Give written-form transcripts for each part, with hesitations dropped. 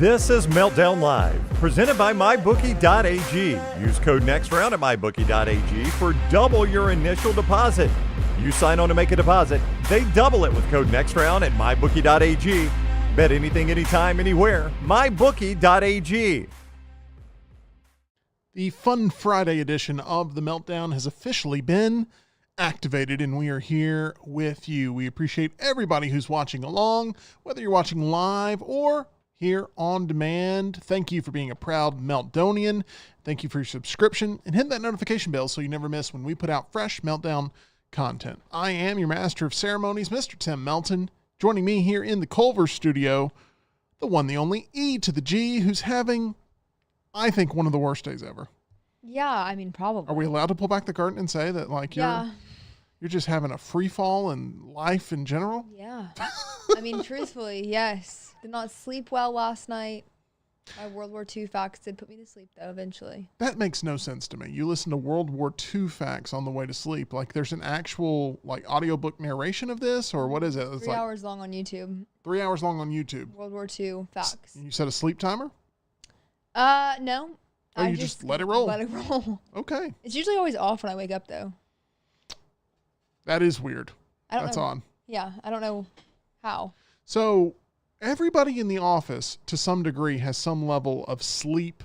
This is Meltdown Live, presented by MyBookie.ag. Use code NEXTROUND at MyBookie.ag for double your initial deposit. You sign on to make a deposit, they double it with code NEXTROUND at MyBookie.ag. Bet anything, anytime, anywhere. MyBookie.ag. The Fun Friday edition of The Meltdown has officially been activated, and we are here with you. We appreciate everybody who's watching along, whether you're watching live or here on demand. Thank you for being a proud Meltdonian. Thank you for your subscription, and hit that notification bell so you never miss when we put out fresh Meltdown content. I am your master of ceremonies, Mr. Tim Melton. Joining me here in the Culver studio, the one, the only E to the G, who's having, I think, one of the worst days ever. Yeah, I mean, probably. Are we allowed to pull back the curtain and say that, like, you're just having a free fall in life in general? Yeah. I mean, truthfully, yes. Did not sleep well last night. My World War II facts did put me to sleep, though, eventually. That makes no sense to me. You listen to World War II facts on the way to sleep. Like, there's an actual, like, audiobook narration of this, or what is it? It's 3 hours long on YouTube. 3 hours long on YouTube. World War II facts. You set a sleep timer? No. Oh, you just let it roll? Let it roll. Okay. It's usually always off when I wake up, though. That is weird. That's know. on. Yeah, I don't know how. So everybody in the office, to some degree, has some level of sleep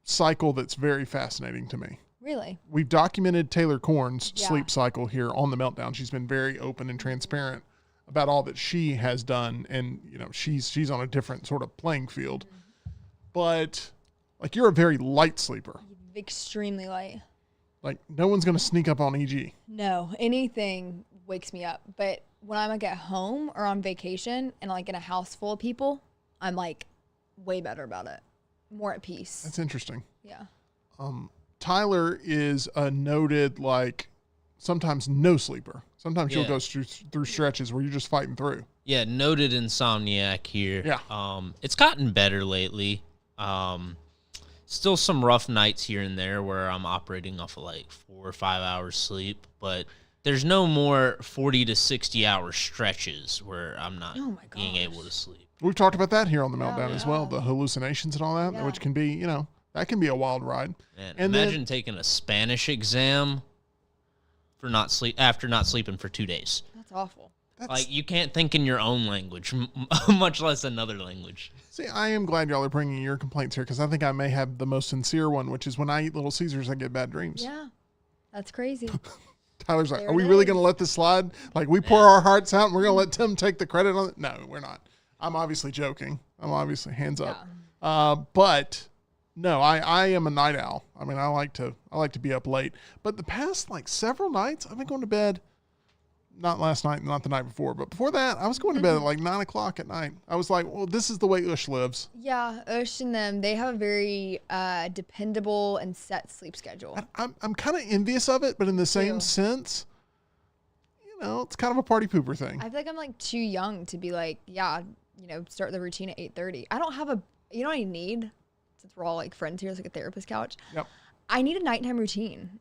cycle that's very fascinating to me. Really? We've documented Taylor Korn's sleep cycle here on The Meltdown. She's been very open and transparent about all that she has done, and you know she's on a different sort of playing field. Mm-hmm. But like, you're a very light sleeper. Extremely light. Like, no one's going to sneak up on EG. No, anything wakes me up. But when I'm like at home or on vacation and like in a house full of people, I'm like way better about it. More at peace. That's interesting. Yeah. Tyler is a noted, like, sometimes no sleeper. Sometimes she'll go through stretches where you're just fighting through. Yeah, noted insomniac here. Yeah. It's gotten better lately. Still some rough nights here and there where I'm operating off of like 4 or 5 hours sleep, but there's no more 40 to 60 hour stretches where I'm not being able to sleep. We've talked about that here on The Meltdown as well, the hallucinations and all that, which can be, that can be a wild ride. Man, and imagine taking a Spanish exam for after not sleeping for 2 days. That's awful. Like, you can't think in your own language, much less another language. See, I am glad y'all are bringing your complaints here, because I think I may have the most sincere one, which is when I eat Little Caesars, I get bad dreams. Yeah, that's crazy. Tyler's like, are we really going to let this slide? Like, we pour our hearts out and we're going to let Tim take the credit on it? No, we're not. I'm obviously joking. I'm obviously hands up. But no, I am a night owl. I mean, I like to be up late. But the past like several nights, I've been going to bed. Not last night, not the night before, but before that, I was going to bed at like 9 o'clock at night. I was like, well, this is the way Ush lives. Yeah, Ush and them, they have a very dependable and set sleep schedule. I'm kind of envious of it, but in the same sense, it's kind of a party pooper thing. I feel like I'm like too young to be like, start the routine at 8:30. I don't have what I need, since we're all like friends here, it's like a therapist couch. Yep. I need a nighttime routine.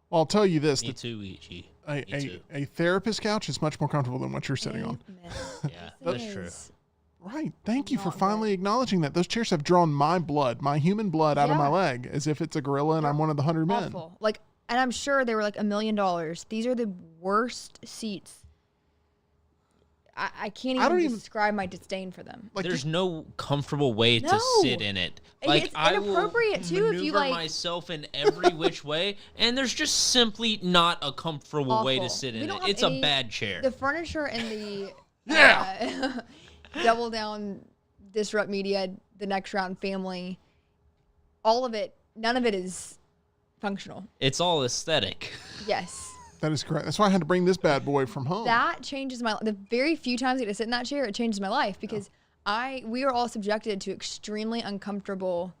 Well, I'll tell you this. Me too, E.G. A therapist couch is much more comfortable than what you're sitting on. Yeah, that's true. Right. Thank you for finally acknowledging that. Those chairs have drawn my human blood out of my leg, as if it's a gorilla and I'm one of the 100 men. Awful. Like, and I'm sure they were like $1 million. These are the worst seats. I can't even describe my disdain for them. Like, there's no comfortable way to sit in it. Like, it's inappropriate too if you like myself in every which way, and there's just simply not a comfortable way to sit in it. It's a bad chair. The furniture in the Double Down, Disrupt Media, the Next Round family, all of it, none of it is functional. It's all aesthetic. Yes. That is correct. That's why I had to bring this bad boy from home. That changes my life. The very few times I get to sit in that chair, it changes my life because we are all subjected to extremely uncomfortable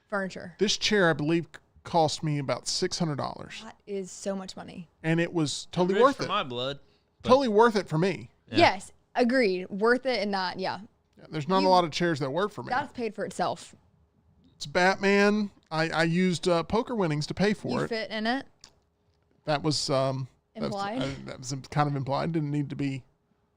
furniture. This chair, I believe, cost me about $600. That is so much money. And it was totally worth it. For my blood. Totally worth it for me. Yeah. Yes, agreed. Worth it and not, there's not a lot of chairs that work for me. That's paid for itself. It's Batman. I used poker winnings to pay for it. You fit in it? That was implied. That was kind of implied. Didn't need to be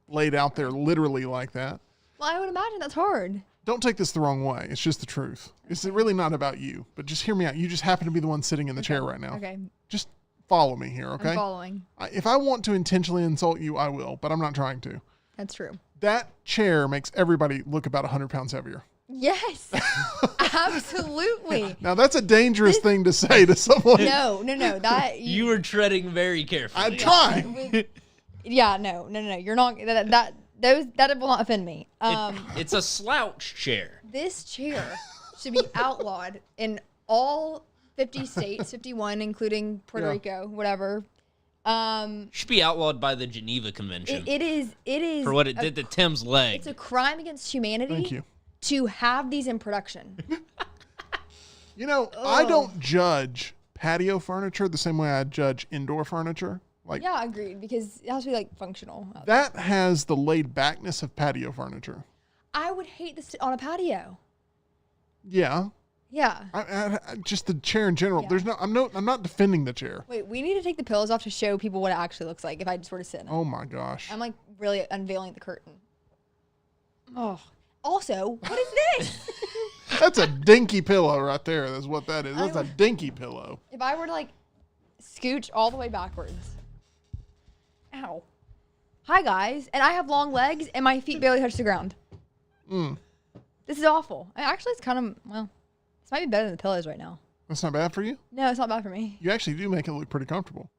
laid out there literally like that. Well, I would imagine that's hard. don't take this the wrong way. It's just the truth. It's really not about you, but just hear me out. You just happen to be the one sitting in the chair right now. Okay. Just follow me here, okay? I'm following. If I want to intentionally insult you, I will, but I'm not trying to. That's true. That chair makes everybody look about 100 pounds heavier. Yes. Absolutely. Now, that's a dangerous thing to say to someone. No. That You were treading very carefully. I'm trying. Yeah, no. You're not. That will not offend me. It's a slouch chair. This chair should be outlawed in all 50 states, 51, including Puerto Rico, whatever. Should be outlawed by the Geneva Convention. It is for what it did to Tim's leg. It's a crime against humanity. Thank you. To have these in production. You know, I don't judge patio furniture the same way I judge indoor furniture. Like, yeah, agreed, because it has to be like functional. that has the laid backness of patio furniture. I would hate this on a patio. Yeah. Yeah. I just the chair in general. Yeah. There's no. I'm not defending the chair. Wait, we need to take the pillows off to show people what it actually looks like if I just were to sit in it. Oh my gosh. I'm like really unveiling the curtain. Oh. Also, what is this? That's a dinky pillow right there. That's what that is. That's a dinky pillow. If I were to like scooch all the way backwards. Ow. Hi guys, and I have long legs and my feet barely touch the ground. This is awful. Actually, it's kind of, well, this might be better than the pillows right now. That's not bad for you? No, it's not bad for me. You actually do make it look pretty comfortable.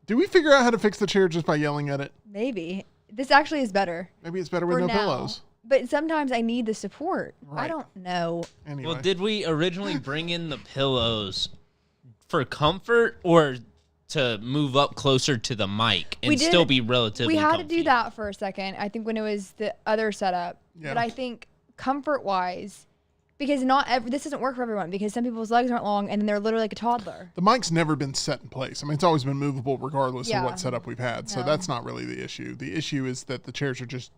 Do we figure out how to fix the chair just by yelling at it? Maybe. This actually is better. Maybe it's better with for no now. pillows. But sometimes I need the support. Right. I don't know. Anyway. Well, did we originally bring in the pillows for comfort or to move up closer to the mic and still be relatively We had comfy? to do that for a second. I think when it was the other setup. Yeah. But I think comfort-wise, because this doesn't work for everyone, because some people's legs aren't long and then they're literally like a toddler. The mic's never been set in place. I mean, it's always been movable regardless of what setup we've had. So No. that's not really the issue. The issue is that the chairs are just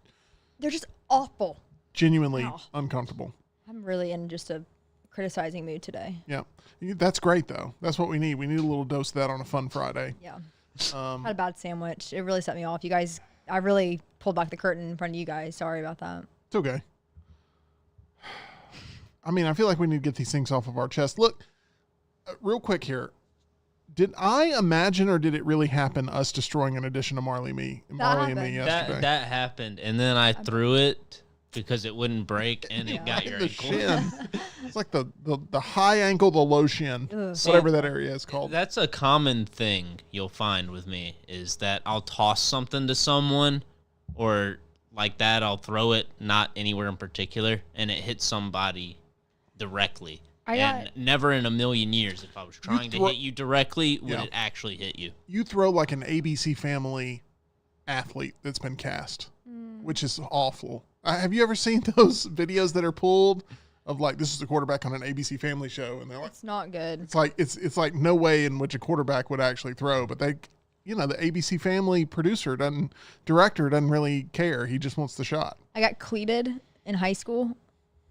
They're just awful. genuinely uncomfortable. I'm really in just a criticizing mood today. Yeah. That's great, though. That's what we need. We need a little dose of that on a fun Friday. Yeah. Had a bad sandwich. It really set me off. You guys, I really pulled back the curtain in front of you guys. Sorry about that. It's okay. I mean, I feel like we need to get these things off of our chest. Look, real quick here. Did I imagine or did it really happen, us destroying an edition of Marley and me yesterday? That happened, and then I threw it because it wouldn't break, and it got your the ankle. shin. It's like the high ankle, the low shin, whatever that area is called. That's a common thing you'll find with me is that I'll toss something to someone or like that. I'll throw it not anywhere in particular, and it hits somebody directly. And never in a million years, if I was trying to hit you directly, would it actually hit you. You throw like an ABC Family athlete that's been cast, which is awful. Have you ever seen those videos that are pulled of like, this is the quarterback on an ABC Family show, and they're like, It's not good. it's like no way in which a quarterback would actually throw, but they, the ABC Family director doesn't really care. He just wants the shot. I got cleated in high school,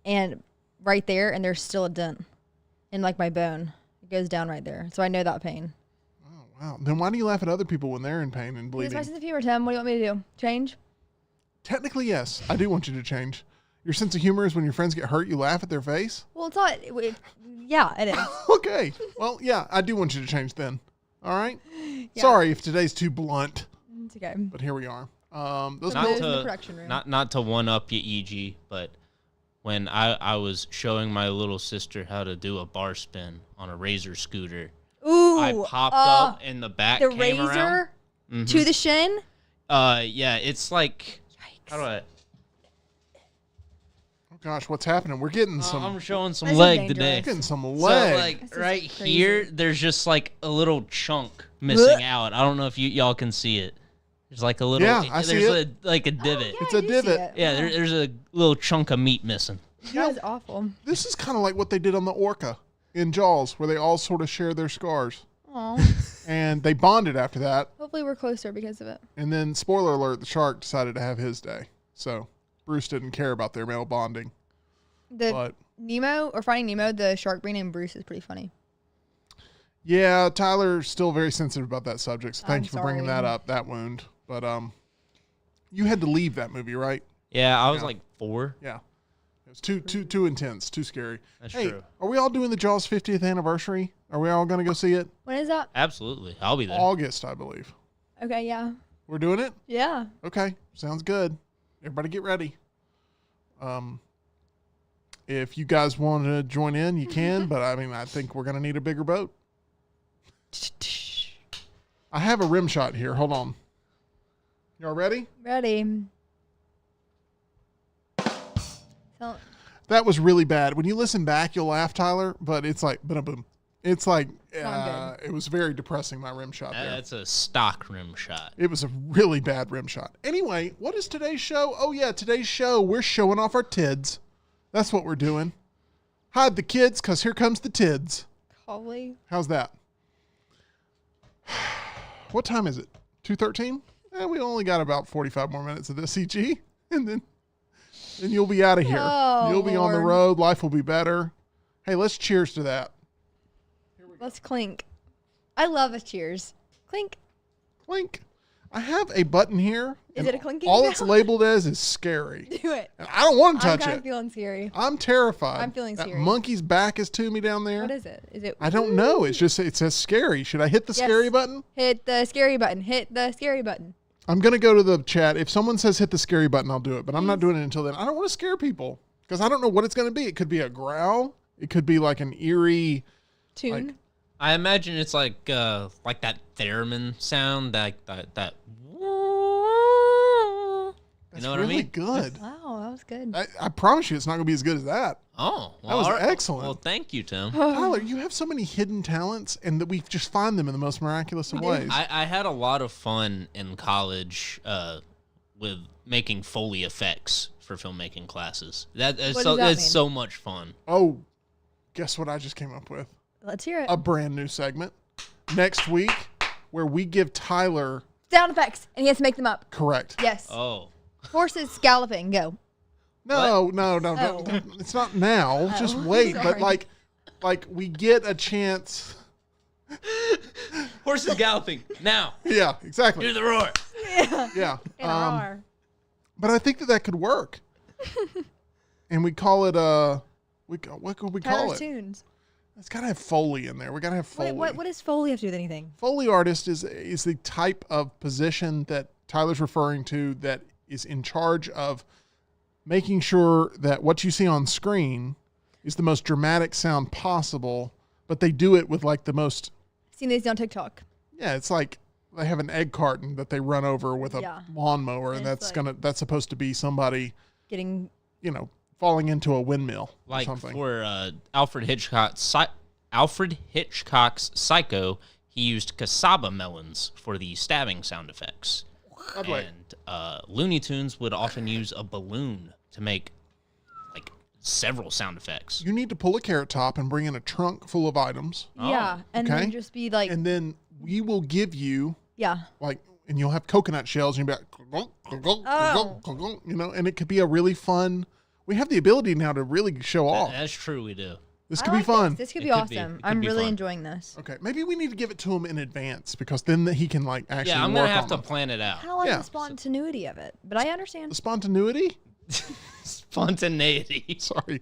and right there, and there's still a dent in like my bone. It goes down right there, so I know that pain. Oh wow! Then why do you laugh at other people when they're in pain and It's bleeding? my sense of humor, Tim. What do you want me to do? Change? Technically, yes. I do want you to change. Your sense of humor is when your friends get hurt, you laugh at their face? Well, it's not. Yeah, it is. Okay. Well, yeah, I do want you to change then. All right? Yeah. Sorry if today's too blunt, It's okay. but here we are. Those Not pillows- in the production room. Not to one up you, EG, but when I was showing my little sister how to do a bar spin on a razor scooter, Ooh, I popped up and the back the came razor around. to the shin. Yeah, it's like, Yikes. how do I? Oh gosh, what's happening? We're getting some. I'm showing some This is leg dangerous. today. Getting some So leg. like This is right crazy. here, there's just like a little chunk missing out. I don't know if y'all can see it. There's like a little. Yeah, I see there's like a divot. Yeah, It's I a do see divot. it. Yeah, there's a little chunk of meat missing. That is awful. This is kind of like what they did on the orca in Jaws, where they all sort of share their scars. Oh, And they bonded after that. hopefully we're closer because of it. And then, spoiler alert, the shark decided to have his day. So Bruce didn't care about their male bonding. The But Nemo or Finding Nemo, the shark being named Bruce is pretty funny. yeah, Tyler's still very sensitive about that subject. So thank I'm you for bringing sorry. that up, that wound. But you had to leave that movie, right? Yeah, I was Yeah. like 4. Yeah. It's too intense, too scary. That's hey, true. Are we all doing the Jaws 50th anniversary? Are we all going to go see it? When is that? Absolutely. I'll be there. August, I believe. Okay, yeah. We're doing it? Yeah. Okay, sounds good. Everybody get ready. If you guys want to join in, you can, but I think we're going to need a bigger boat. I have a rim shot here. Hold on. Y'all ready? Ready. So, That was really bad. When you listen back, you'll laugh, Tyler, but it's like, boom. It's like, not it was very depressing, my rim shot there. That's a stock rim shot. It was a really bad rim shot. Anyway, what is today's show? Oh, yeah, today's show, we're showing off our tids. That's what we're doing. Hide the kids, because here comes the tids. Holly. How's that? What time is it? 2:13? We only got about 45 more minutes of this, EG, and then you'll be out of here. Oh, You'll be on the Lord. road. Life will be better. Hey, let's cheers to that. Let's clink. I love a cheers. Clink. Clink. I have a button here. Is and it a clinking all it's sound? labeled as is scary. Do it. And I don't want to I'm touch kind it. of feeling scary. I'm terrified. I'm feeling that scary. monkey's back is to me down there. What is it? Is it? I don't know. It says scary. Should I hit the Yes. scary button? Hit the scary button. Hit the scary button. I'm going to go to the chat. If someone says hit the scary button, I'll do it. But I'm not doing it until then. I don't want to scare people because I don't know what it's going to be. It could be a growl. It could be like an eerie Tune. Like- I imagine it's like that theremin sound, that. You know what really I mean? good. Wow, that was good. I promise you it's not going to be as good as that. Oh, well, That was all right. excellent. Well, thank you, Tim. Tyler, you have so many hidden talents and that we just find them in the most miraculous of ways. I had a lot of fun in college with making Foley effects for filmmaking classes. What does that mean? It's so much fun. Oh, guess what I just came up with? Let's hear it. A brand new segment next week where we give Tyler Sound effects, and he has to make them up. correct. Yes. Oh, Horses galloping. Go. No, Oh. it's not now. Just wait. But Sorry. like we get a chance. horses galloping now. Yeah, exactly. Hear the roar. Yeah. In R. But I think that could work. And we call it what could we call Tyler's it? tunes. It's got to have Foley in there. We got to have Foley. What does Foley have to do with anything? Foley artist is the type of position that Tyler's referring to that is in charge of making sure that what you see on screen is the most dramatic sound possible, but they do it with like the most, Seen these on TikTok. yeah, it's like they have an egg carton that they run over with a Yeah. lawnmower and And it's that's supposed to be somebody, Getting falling into a windmill or Like something. for Alfred Hitchcock's Psycho, he used cassava melons for the stabbing sound effects. By the way, And Looney Tunes would often use a balloon to make like several sound effects. you need to pull a Carrot Top and bring in a trunk full of items, yeah, and okay. then just be like and then we will give you yeah. and you'll have coconut shells, and you'll be like, and it could be a really fun. We have the ability now to really show off. That's true, we do. This I could be like fun. This could It be could be. awesome. It could I'm be really fun. enjoying this. Okay, maybe we need to give it to him in advance because then he can like actually. Yeah, I'm work gonna have on to them. plan it out. I don't like Yeah. the spontaneity of it, but I understand. The spontaneity. Spontaneity. Sorry,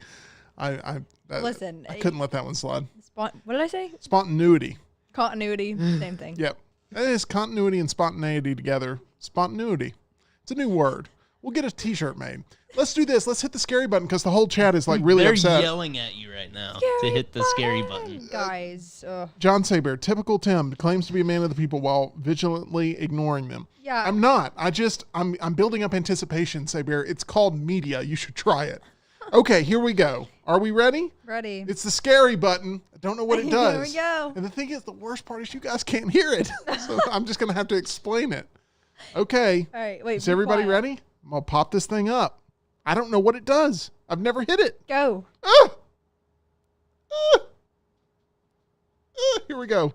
Listen, I couldn't let that one slide. What did I say? Spontaneity. Continuity, same thing. Yep, that is continuity and spontaneity together. Spontaneity. It's a new word. We'll get a T-shirt made. Let's do this. Let's hit the scary button because the whole chat is like really They're upset. yelling at you right now to hit the scary button. Guys. John Saber, typical Tim, claims to be a man of the people while vigilantly ignoring them. Yeah. I'm not. I'm building up anticipation, Saber. It's called media. You should try it. Okay, here we go. Are we ready? Ready. It's the scary button. I don't know what it does. Here we go. And the thing is, the worst part is you guys can't hear it. So I'm just going to have to explain it. Okay. All right, wait. Is be everybody quiet. ready? I'm going to pop this thing up. I don't know what it does. I've never hit it. Go. Ah! Ah! Ah! Here we go.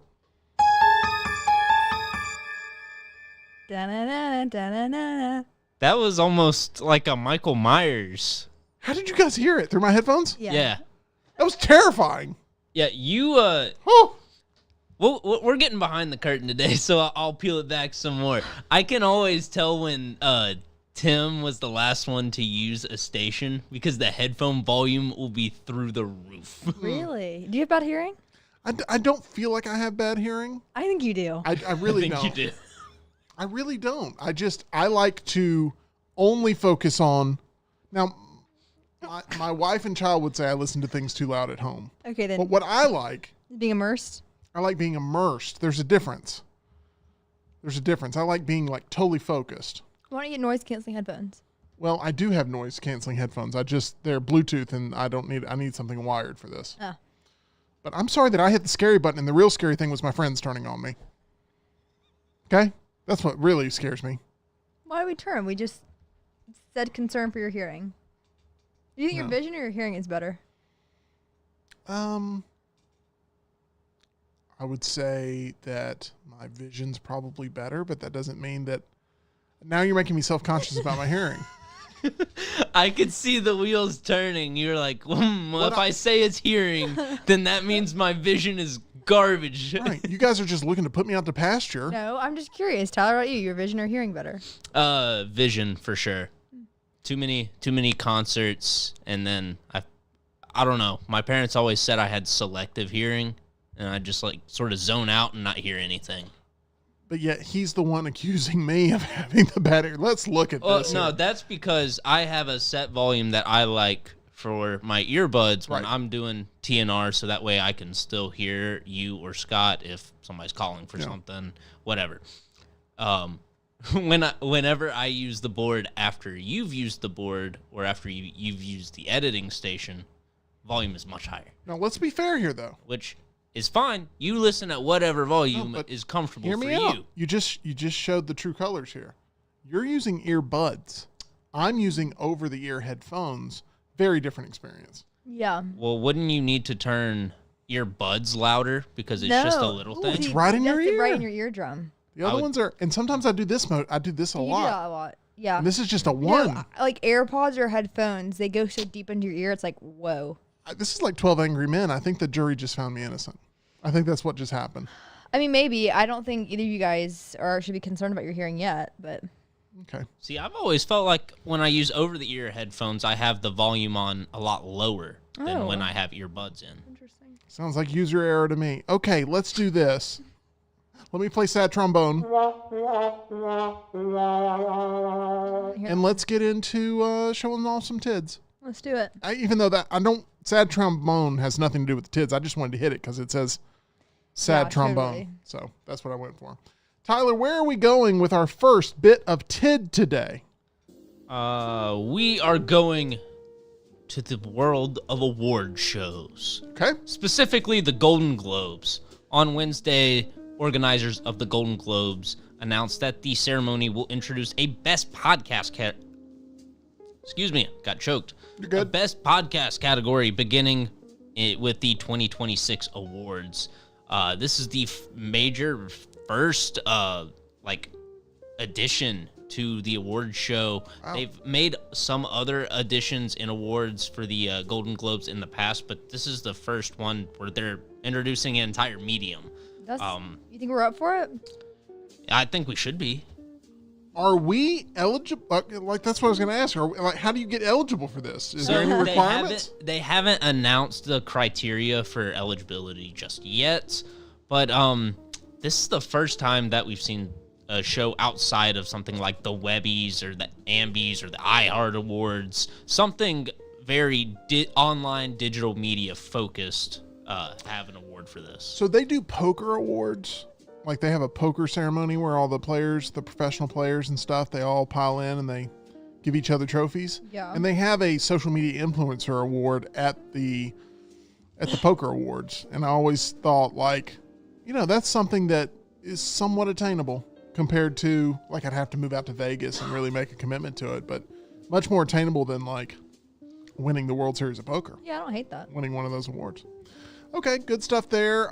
Da-na-na, da-na-na. That was almost like a Michael Myers. How did you guys hear it? Through my headphones? Yeah. That was terrifying. Yeah, you Oh, well, we're getting behind the curtain today, so I'll peel it back some more. I can always tell when Tim was the last one to use a station because the headphone volume will be through the roof. Really? Do you have bad hearing? I don't feel like I have bad hearing. I think you do. I really I think don't. you do. I really don't. I like to only focus on. Now, my wife and child would say I listen to things too loud at home. Okay, then. But what I like Being being immersed. There's a difference. I like being like totally focused. Why don't you get noise canceling headphones? Well, I do have noise canceling headphones. They're Bluetooth and I need something wired for this. Oh. But I'm sorry that I hit the scary button and the real scary thing was my friends turning on me. Okay? That's what really scares me. Why do we turn? We just said concern for your hearing. Do you think your vision or your hearing is better? I would say that my vision's probably better, but that doesn't mean that. Now you're making me self-conscious about my hearing. I could see the wheels turning. You're like, well, if I say it's hearing, then that means my vision is garbage. Right. You guys are just looking to put me out to pasture. No, I'm just curious. Tyler, about you? Your vision or hearing better? Vision for sure. Too many concerts, and then I don't know. My parents always said I had selective hearing, and I just like sort of zone out and not hear anything. But yet he's the one accusing me of having the bad ear. Let's look at this. No, here. that's because I have a set volume that I like for my earbuds when I'm doing TNR, so that way I can still hear you or Scott if somebody's calling for something, whatever. Whenever I use the board after you've used the board or after you've used the editing station, volume is much higher. Now let's be fair here, though. Which is fine. You listen at whatever volume is comfortable Hear for me you. out. You just showed the true colors here. You're using earbuds. I'm using over-the-ear headphones. Very different experience. Yeah. Well, wouldn't you need to turn earbuds louder because it's just a little thing? It's right in your That's it ear. right in your eardrum. The other ones are, and sometimes I do this mode. I do this a You do lot. that a lot. Yeah. And this is just a one. No, like AirPods or headphones, they go so deep into your ear. It's like, whoa. This is like 12 Angry Men. I think the jury just found me innocent. I think that's what just happened. I mean, maybe. I don't think either of you guys should be concerned about your hearing yet, but. Okay. See, I've always felt like when I use over-the-ear headphones, I have the volume on a lot lower than when I have earbuds in. Interesting. Sounds like user error to me. Okay, let's do this. Let me play sad trombone. And let's get into showing off some tids. Let's do it. Even though sad trombone has nothing to do with the tids. I just wanted to hit it because it says sad trombone. Totally. So that's what I went for. Tyler, where are we going with our first bit of tid today? We are going to the world of award shows. Okay. Specifically, the Golden Globes. On Wednesday, organizers of the Golden Globes announced that the ceremony will introduce a best podcast Excuse me, got choked. You're good. A best podcast category beginning with the 2026 awards. This is the major first addition to the award show. Wow. They've made some other additions in awards for the Golden Globes in the past, but this is the first one where they're introducing an entire medium. You think we're up for it? I think we should be. Are we eligible? Like that's what I was going to ask. How do you get eligible for this? Is there any requirements? They haven't announced the criteria for eligibility just yet, but this is the first time that we've seen a show outside of something like the Webbies or the Ambies or the iHeart Awards, something very online digital media focused, have an award for this. So they do poker awards. Like they have a poker ceremony where all the players, the professional players and stuff, they all pile in and they give each other trophies. Yeah. And they have a social media influencer award at the poker awards. And I always thought that's something that is somewhat attainable compared to I'd have to move out to Vegas and really make a commitment to it, but much more attainable than winning the World Series of Poker. Yeah, I don't hate that. Winning one of those awards. Okay, good stuff there.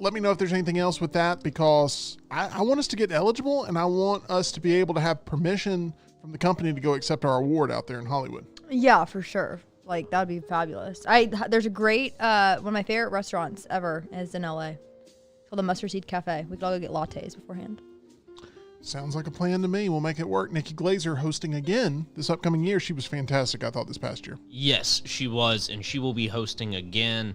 Let me know if there's anything else with that because I want us to get eligible and I want us to be able to have permission from the company to go accept our award out there in Hollywood. Yeah, for sure. That would be fabulous. There's a great, one of my favorite restaurants ever is in LA. It's called the Mustard Seed Cafe. We could all go get lattes beforehand. Sounds like a plan to me. We'll make it work. Nikki Glazer hosting again this upcoming year. She was fantastic, I thought, this past year. Yes, she was, and she will be hosting again.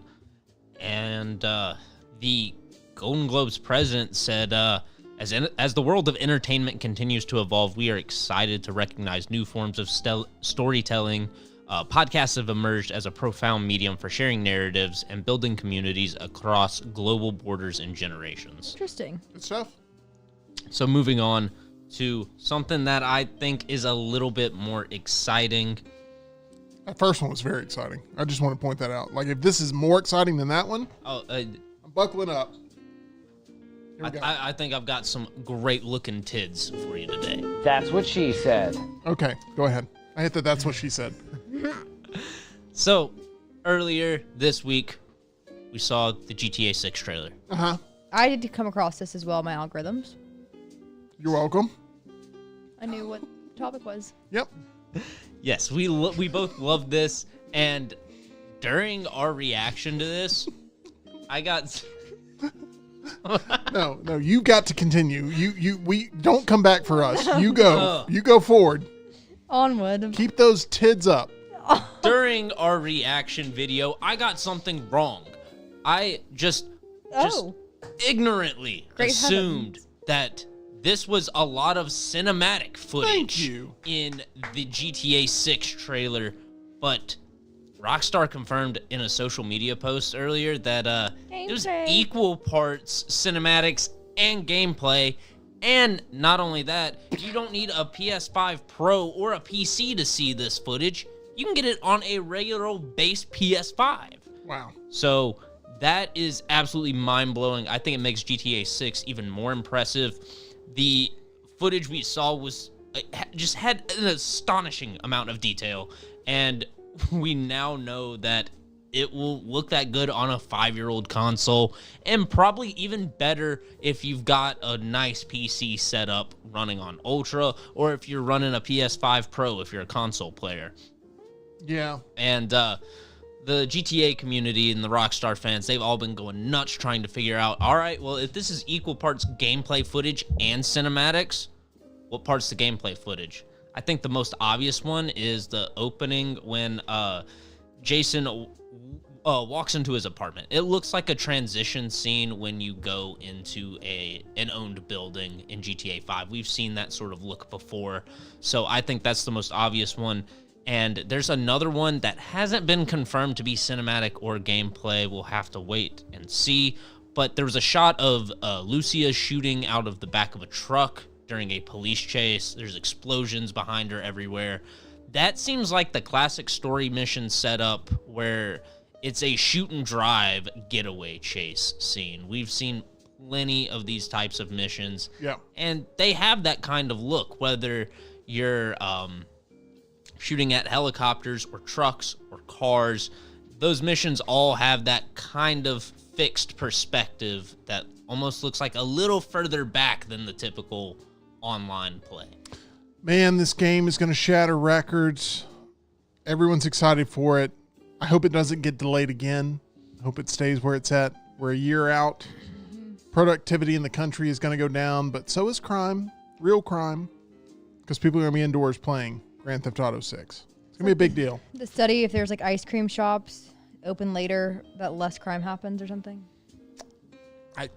And the Golden Globes president said, as the world of entertainment continues to evolve, we are excited to recognize new forms of storytelling. Podcasts have emerged as a profound medium for sharing narratives and building communities across global borders and generations. Interesting. Good stuff. So moving on to something that I think is a little bit more exciting. That first one was very exciting. I just want to point that out. Like, if this is more exciting than that one, I'm buckling up. Here we go. I think I've got some great looking tids for you today. That's what she said. Okay, go ahead. I hit that. That's what she said. So earlier this week, we saw the GTA 6 trailer. Uh-huh. I did come across this as well in my algorithms. You're welcome. I knew what the topic was. Yep. Yes, we both loved this, and during our reaction to this, I got... No, you got to continue. We don't come back for us. You go. You go forward. Onward. Keep those tids up. During our reaction video, I got something wrong. I just ignorantly Great assumed heavens. that this was a lot of cinematic footage Thank you. in the GTA 6 trailer, but Rockstar confirmed in a social media post earlier that it was Gameplay. equal parts cinematics and gameplay. And not only that, you don't need a PS5 Pro or a PC to see this footage. You can get it on a regular base PS5. Wow. So that is absolutely mind-blowing. I think it makes GTA 6 even more impressive. The footage we saw just had an astonishing amount of detail, and we now know that it will look that good on a 5-year-old console, and probably even better if you've got a nice PC setup running on Ultra, or if you're running a PS5 Pro if you're a console player. Yeah. And the GTA community and the Rockstar fans, they've all been going nuts trying to figure out, all right, well, if this is equal parts gameplay footage and cinematics, what part's the gameplay footage? I think the most obvious one is the opening when Jason walks into his apartment. It looks like a transition scene when you go into an owned building in GTA 5. We've seen that sort of look before, so I think that's the most obvious one. And there's another one that hasn't been confirmed to be cinematic or gameplay. We'll have to wait and see. But there was a shot of Lucia shooting out of the back of a truck during a police chase. There's explosions behind her everywhere. That seems like the classic story mission setup where it's a shoot and drive getaway chase scene. We've seen plenty of these types of missions. Yeah. And they have that kind of look, whether you're shooting at helicopters or trucks or cars. Those missions all have that kind of fixed perspective that almost looks like a little further back than the typical online play. Man, this game is going to shatter records. Everyone's excited for it. I hope it doesn't get delayed again. I hope it stays where it's at. We're a year out. Productivity in the country is going to go down, but so is crime, real crime, because people are going to be indoors playing Grand Theft Auto 6. It's going to be a big deal. The study, if there's like ice cream shops open later, that less crime happens or something. I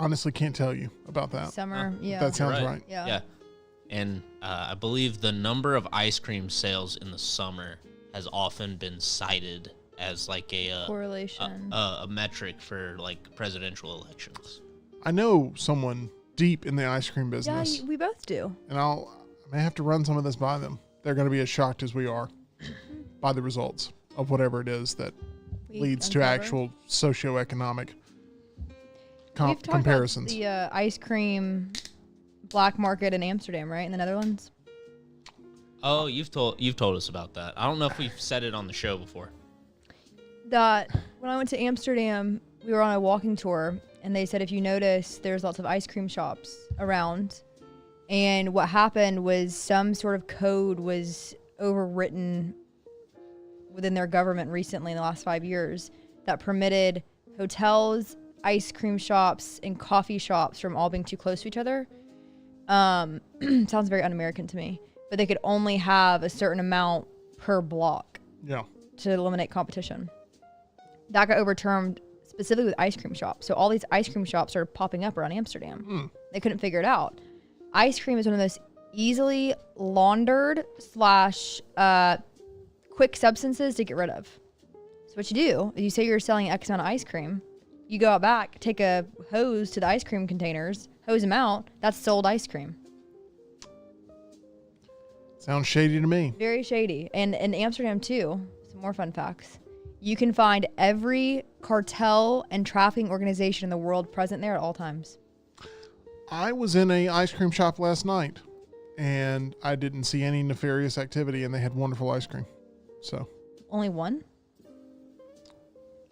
honestly can't tell you about that. Summer, yeah. That sounds right. Yeah. And I believe the number of ice cream sales in the summer has often been cited as like a Correlation. a metric for like presidential elections. I know someone deep in the ice cream business, We both do. and I may have to run some of this by them. They're going to be as shocked as we are by the results of whatever it is that We leads to uncover. actual socioeconomic We've talked comparisons. about the ice cream black market in Amsterdam, right? In the Netherlands? Oh, you've told us about that. I don't know if we've said it on the show before. That when I went to Amsterdam, we were on a walking tour, and they said if you notice, there's lots of ice cream shops around. And what happened was some sort of code was overwritten within their government recently in the last 5 years that permitted hotels, ice cream shops, and coffee shops from all being too close to each other. Sounds very un-American to me. But they could only have a certain amount per block Yeah. to eliminate competition. That got overturned specifically with ice cream shops. So all these ice cream shops started popping up around Amsterdam. They couldn't figure it out. Ice cream is one of the most easily laundered / quick substances to get rid of. So what you do is you say you're selling X amount of ice cream. You go out back, take a hose to the ice cream containers, hose them out. That's sold ice cream. Sounds shady to me. Very shady. And in Amsterdam, too, some more fun facts. You can find every cartel and trafficking organization in the world present there at all times. I was in a ice cream shop last night, and I didn't see any nefarious activity, and they had wonderful ice cream. So, Only one?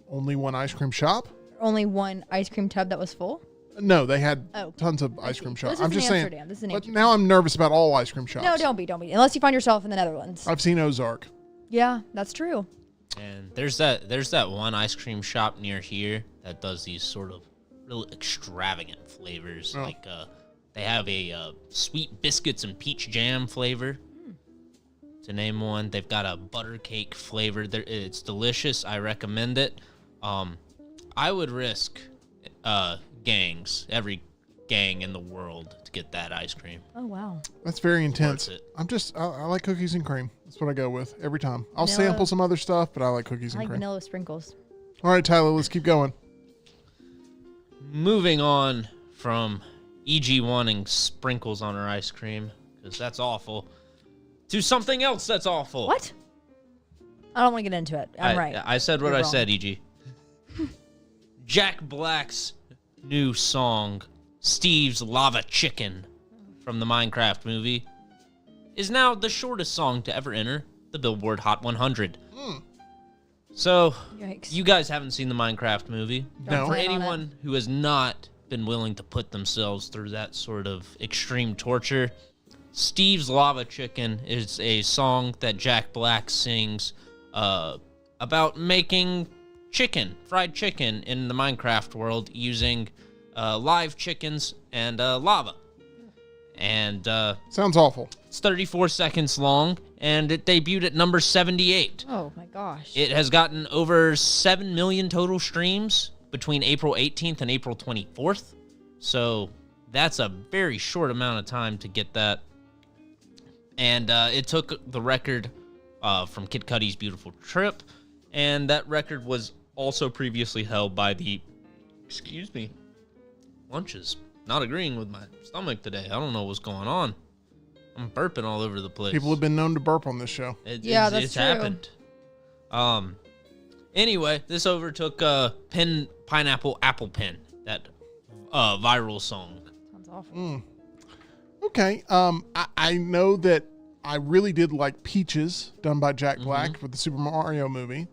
only one ice cream shop? Only one ice cream tub that was full? No, they had Oh, tons of I ice see. cream This shops. is I'm in just saying. Amsterdam. This is in But Amsterdam. now I'm nervous about all ice cream shops. No, don't be. Unless you find yourself in the Netherlands. I've seen Ozark. Yeah, that's true. And there's that one ice cream shop near here that does these sort of real extravagant flavors. Oh. Like they have a sweet biscuits and peach jam flavor. To name one, they've got a butter cake flavor. It's delicious. I recommend it. I would risk gangs, every gang in the world, to get that ice cream. Oh, wow. That's very intense. Worth it. I like cookies and cream. That's what I go with every time. I'll Vanilla. sample some other stuff, but I like cookies I and like cream. vanilla sprinkles. All right, Tyler, let's keep going. Moving on from EG wanting sprinkles on her ice cream, because that's awful, to something else that's awful. What? I don't want to get into it. I'm right. I said what You're I wrong. said, EG. Jack Black's new song, Steve's Lava Chicken, from the Minecraft movie, is now the shortest song to ever enter the Billboard Hot 100. So, Yikes. you guys haven't seen the Minecraft movie. No. For plan on anyone who has not been willing to put themselves through that sort of extreme torture, Steve's Lava Chicken is a song that Jack Black sings about making fried chicken in the Minecraft world using live chickens and lava. And Sounds awful. it's 34 seconds long, and it debuted at number 78. Oh, my gosh. It has gotten over 7 million total streams between April 18th and April 24th. So that's a very short amount of time to get that. And it took the record from Kid Cudi's Beautiful Trip. And that record was also previously held by the, Lunches. Not agreeing with my stomach today. I don't know what's going on. I'm burping all over the place. People have been known to burp on this show. Yeah, that's it's true. happened. Anyway, this overtook Pineapple Apple Pen, that viral song. Sounds awful. Okay. I know that I really did like Peaches, done by Jack Black with the Super Mario movie.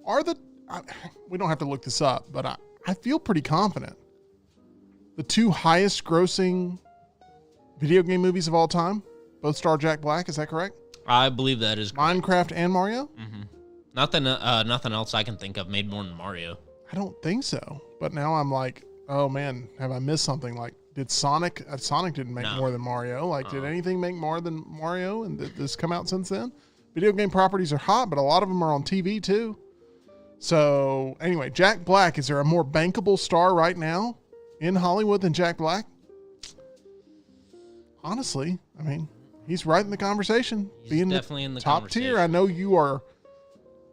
We don't have to look this up, but I feel pretty confident. The two highest grossing video game movies of all time both star Jack Black. Is that correct? I believe that is correct. Minecraft and Mario? Nothing else I can think of made more than Mario. I don't think so. But now I'm like, oh man, have I missed something? Like, did Sonic? Sonic didn't make No. more than Mario. Like, did anything make more than Mario? And did this come out since then? Video game properties are hot, but a lot of them are on TV too. So anyway, Jack Black. Is there a more bankable star right now in Hollywood than Jack Black? Honestly, I mean, he's right in the conversation. He's being definitely in the top tier. conversation. I know you are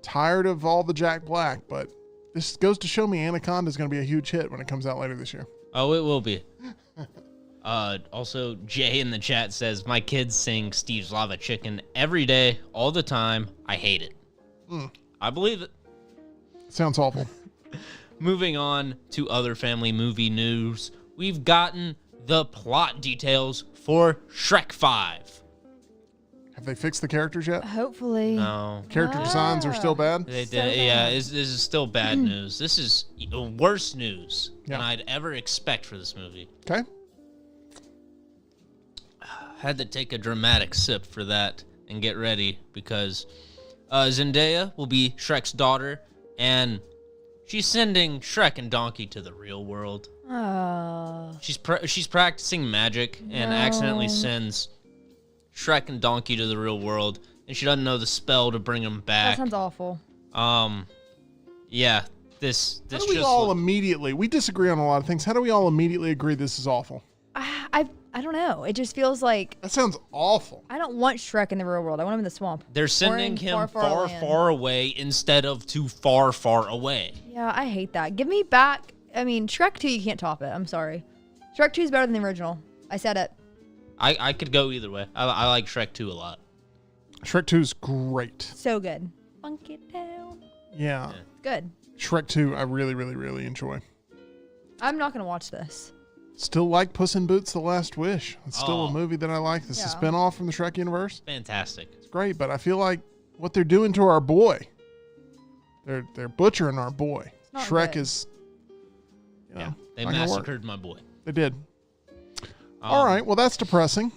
tired of all the Jack Black, but this goes to show me Anaconda is going to be a huge hit when it comes out later this year. Oh, it will be. Also, Jay in the chat says, my kids sing Steve's Lava Chicken every day, all the time. I hate it. I believe it. Sounds awful. Moving on to other family movie news, we've gotten the plot details for Shrek 5. Have they fixed the characters yet? Hopefully. No. Character designs are still bad? They So did, yeah, bad. this is still bad news. This is worse news than Yeah. I'd ever expect for this movie. Okay. Had to take a dramatic sip for that and get ready because Zendaya will be Shrek's daughter, and She's sending Shrek and Donkey to the real world. She's practicing magic and accidentally sends Shrek and Donkey to the real world, and she doesn't know the spell to bring them back. That sounds awful. Yeah. This How do we all immediately? We disagree on a lot of things. How do we all immediately agree this is awful? I don't know. It just feels like That sounds awful. I don't want Shrek in the real world. I want him in the swamp. They're sending him far away instead of too far away. Yeah, I hate that. Give me back. I mean, Shrek 2, you can't top it. I'm sorry. Shrek 2 is better than the original. I said it. I could go either way. I like Shrek 2 a lot. Shrek 2 is great. So good. Funk it down. Yeah. It's good. Shrek 2, I really, really, really enjoy. I'm not going to watch this. Still like Puss in Boots: The Last Wish. It's still a movie that I like. This is a spinoff from the Shrek universe. Fantastic. It's great, but I feel like what they're doing to our boy, they're butchering our boy. Shrek good. is, They massacred my boy. They did. All right, well, that's depressing.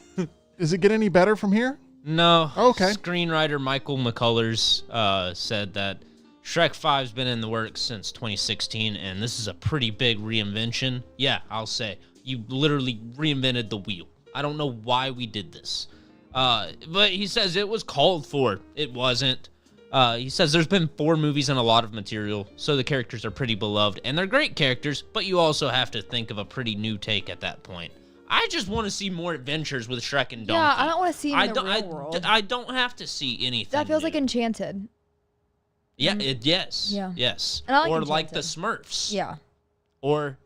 Does it get any better from here? No. Okay. Screenwriter Michael McCullers said that Shrek 5's been in the works since 2016, and this is a pretty big reinvention. Yeah, I'll say. You literally reinvented the wheel. I don't know why we did this. But he says it was called for. It wasn't. He says there's been 4 movies and a lot of material, so the characters are pretty beloved, and they're great characters, but you also have to think of a pretty new take at that point. I just want to see more adventures with Shrek and Donkey. Yeah, I don't want to see him in the real world. I don't have to see anything. That feels new. like Enchanted. Yeah, yes. Yeah. Yes. And I like or Enchanted. like the Smurfs. Yeah. Or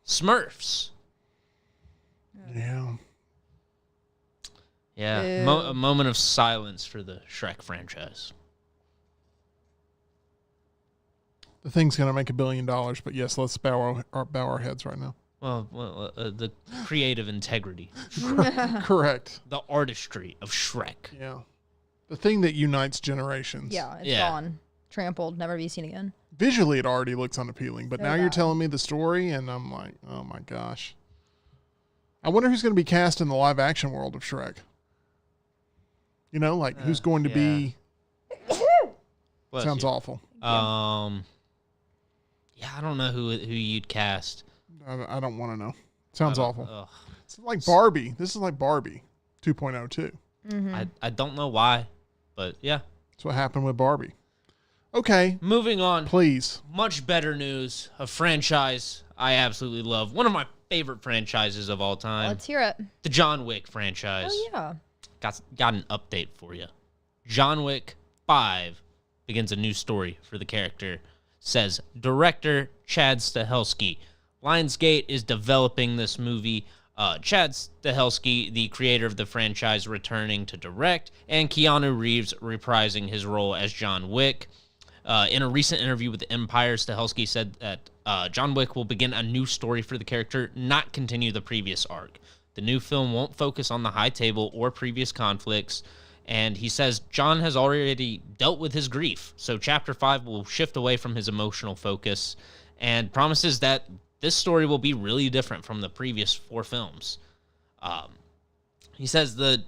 Smurfs. Yeah. Yeah. A moment of silence for the Shrek franchise. The thing's going to make $1 billion, but yes, let's bow our heads right now. Well, the creative integrity. Correct. The artistry of Shrek. Yeah. The thing that unites generations. Yeah, it's gone. Trampled, never be seen again. Visually, it already looks unappealing, but Very now you're bad. telling me the story, and I'm like, oh my gosh. I wonder who's going to be cast in the live action world of Shrek. You know, like who's going to be. Bless Sounds you. awful. Yeah, I don't know who you'd cast. I don't want to know. Sounds awful. Ugh. It's like Barbie. This is like Barbie 2.0 too. I don't know why, but yeah. That's what happened with Barbie. Okay, Moving on. please. Much better news. A franchise I absolutely love. One of my favorite franchises of all time. Let's hear it. The John Wick franchise. Oh, yeah. Got an update for you. John Wick 5 begins a new story for the character. Says director Chad Stahelski. Lionsgate is developing this movie. Chad Stahelski, the creator of the franchise, returning to direct, and Keanu Reeves reprising his role as John Wick. In a recent interview with Empire, Stahelski said that John Wick will begin a new story for the character, not continue the previous arc. The new film won't focus on the High Table or previous conflicts, and he says John has already dealt with his grief, so Chapter 5 will shift away from his emotional focus, and promises that this story will be really different from the previous 4 films. He says the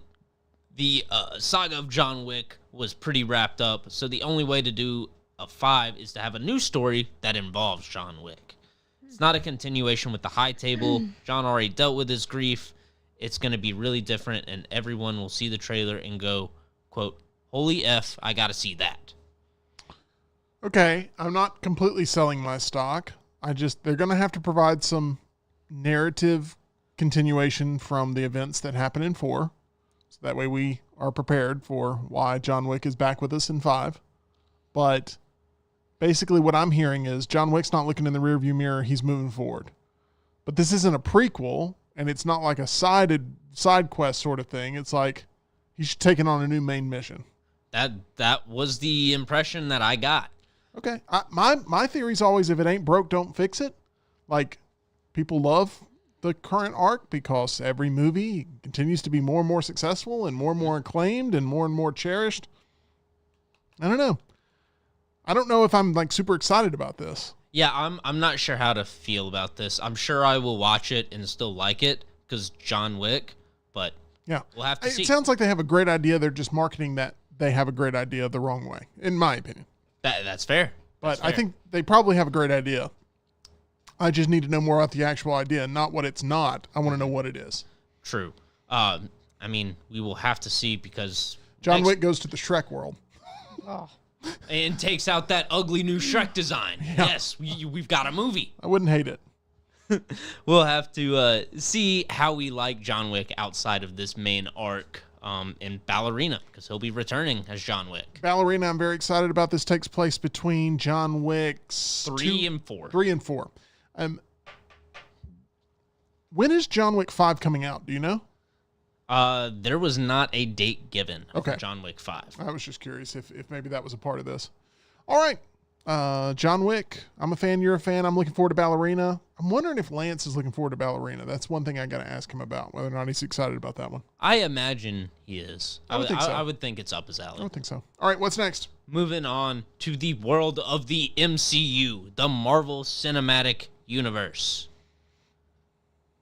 saga of John Wick was pretty wrapped up, so the only way to do a 5 is to have a new story that involves John Wick. It's not a continuation with the High Table. John already dealt with his grief. It's going to be really different, and everyone will see the trailer and go, quote, holy F, I got to see that. Okay, I'm not completely selling my stock. They're going to have to provide some narrative continuation from the events that happen in 4. So that way we are prepared for why John Wick is back with us in 5. But basically what I'm hearing is John Wick's not looking in the rearview mirror. He's moving forward. But this isn't a prequel, and it's not like a side quest sort of thing. It's like he's taking on a new main mission. That was the impression that I got. Okay. My theory is always if it ain't broke, don't fix it. Like, people love the current arc because every movie continues to be more and more successful and more acclaimed and more cherished. I don't know. I don't know if I'm like super excited about this. Yeah, I'm not sure how to feel about this. I'm sure I will watch it and still like it because John Wick, but yeah, we'll have to see. It sounds like they have a great idea. They're just marketing that they have a great idea the wrong way, in my opinion. That's fair. But That's I fair. think they probably have a great idea. I just need to know more about the actual idea, not what it's not. I want to know what it is. True. I mean, we will have to see because John Wick goes to the Shrek world. Oh. and takes out that ugly new Shrek design. Yes, we've got a movie. I wouldn't hate it. We'll have to see how we like John Wick outside of this main arc in Ballerina, because he'll be returning as John Wick. Ballerina, I'm very excited about. This takes place between John Wick's 3 and 4. 3 and 4. When is John Wick 5 coming out? Do you know? There was not a date given Okay. for John Wick 5. I was just curious if maybe that was a part of this. All right. John Wick. I'm a fan. You're a fan. I'm looking forward to Ballerina. I'm wondering if Lance is looking forward to Ballerina. That's one thing I got to ask him about, whether or not he's excited about that one. I imagine he is. I would think so. I would think it's up his alley. I don't think so. All right. What's next? Moving on to the world of the MCU, the Marvel Cinematic Universe.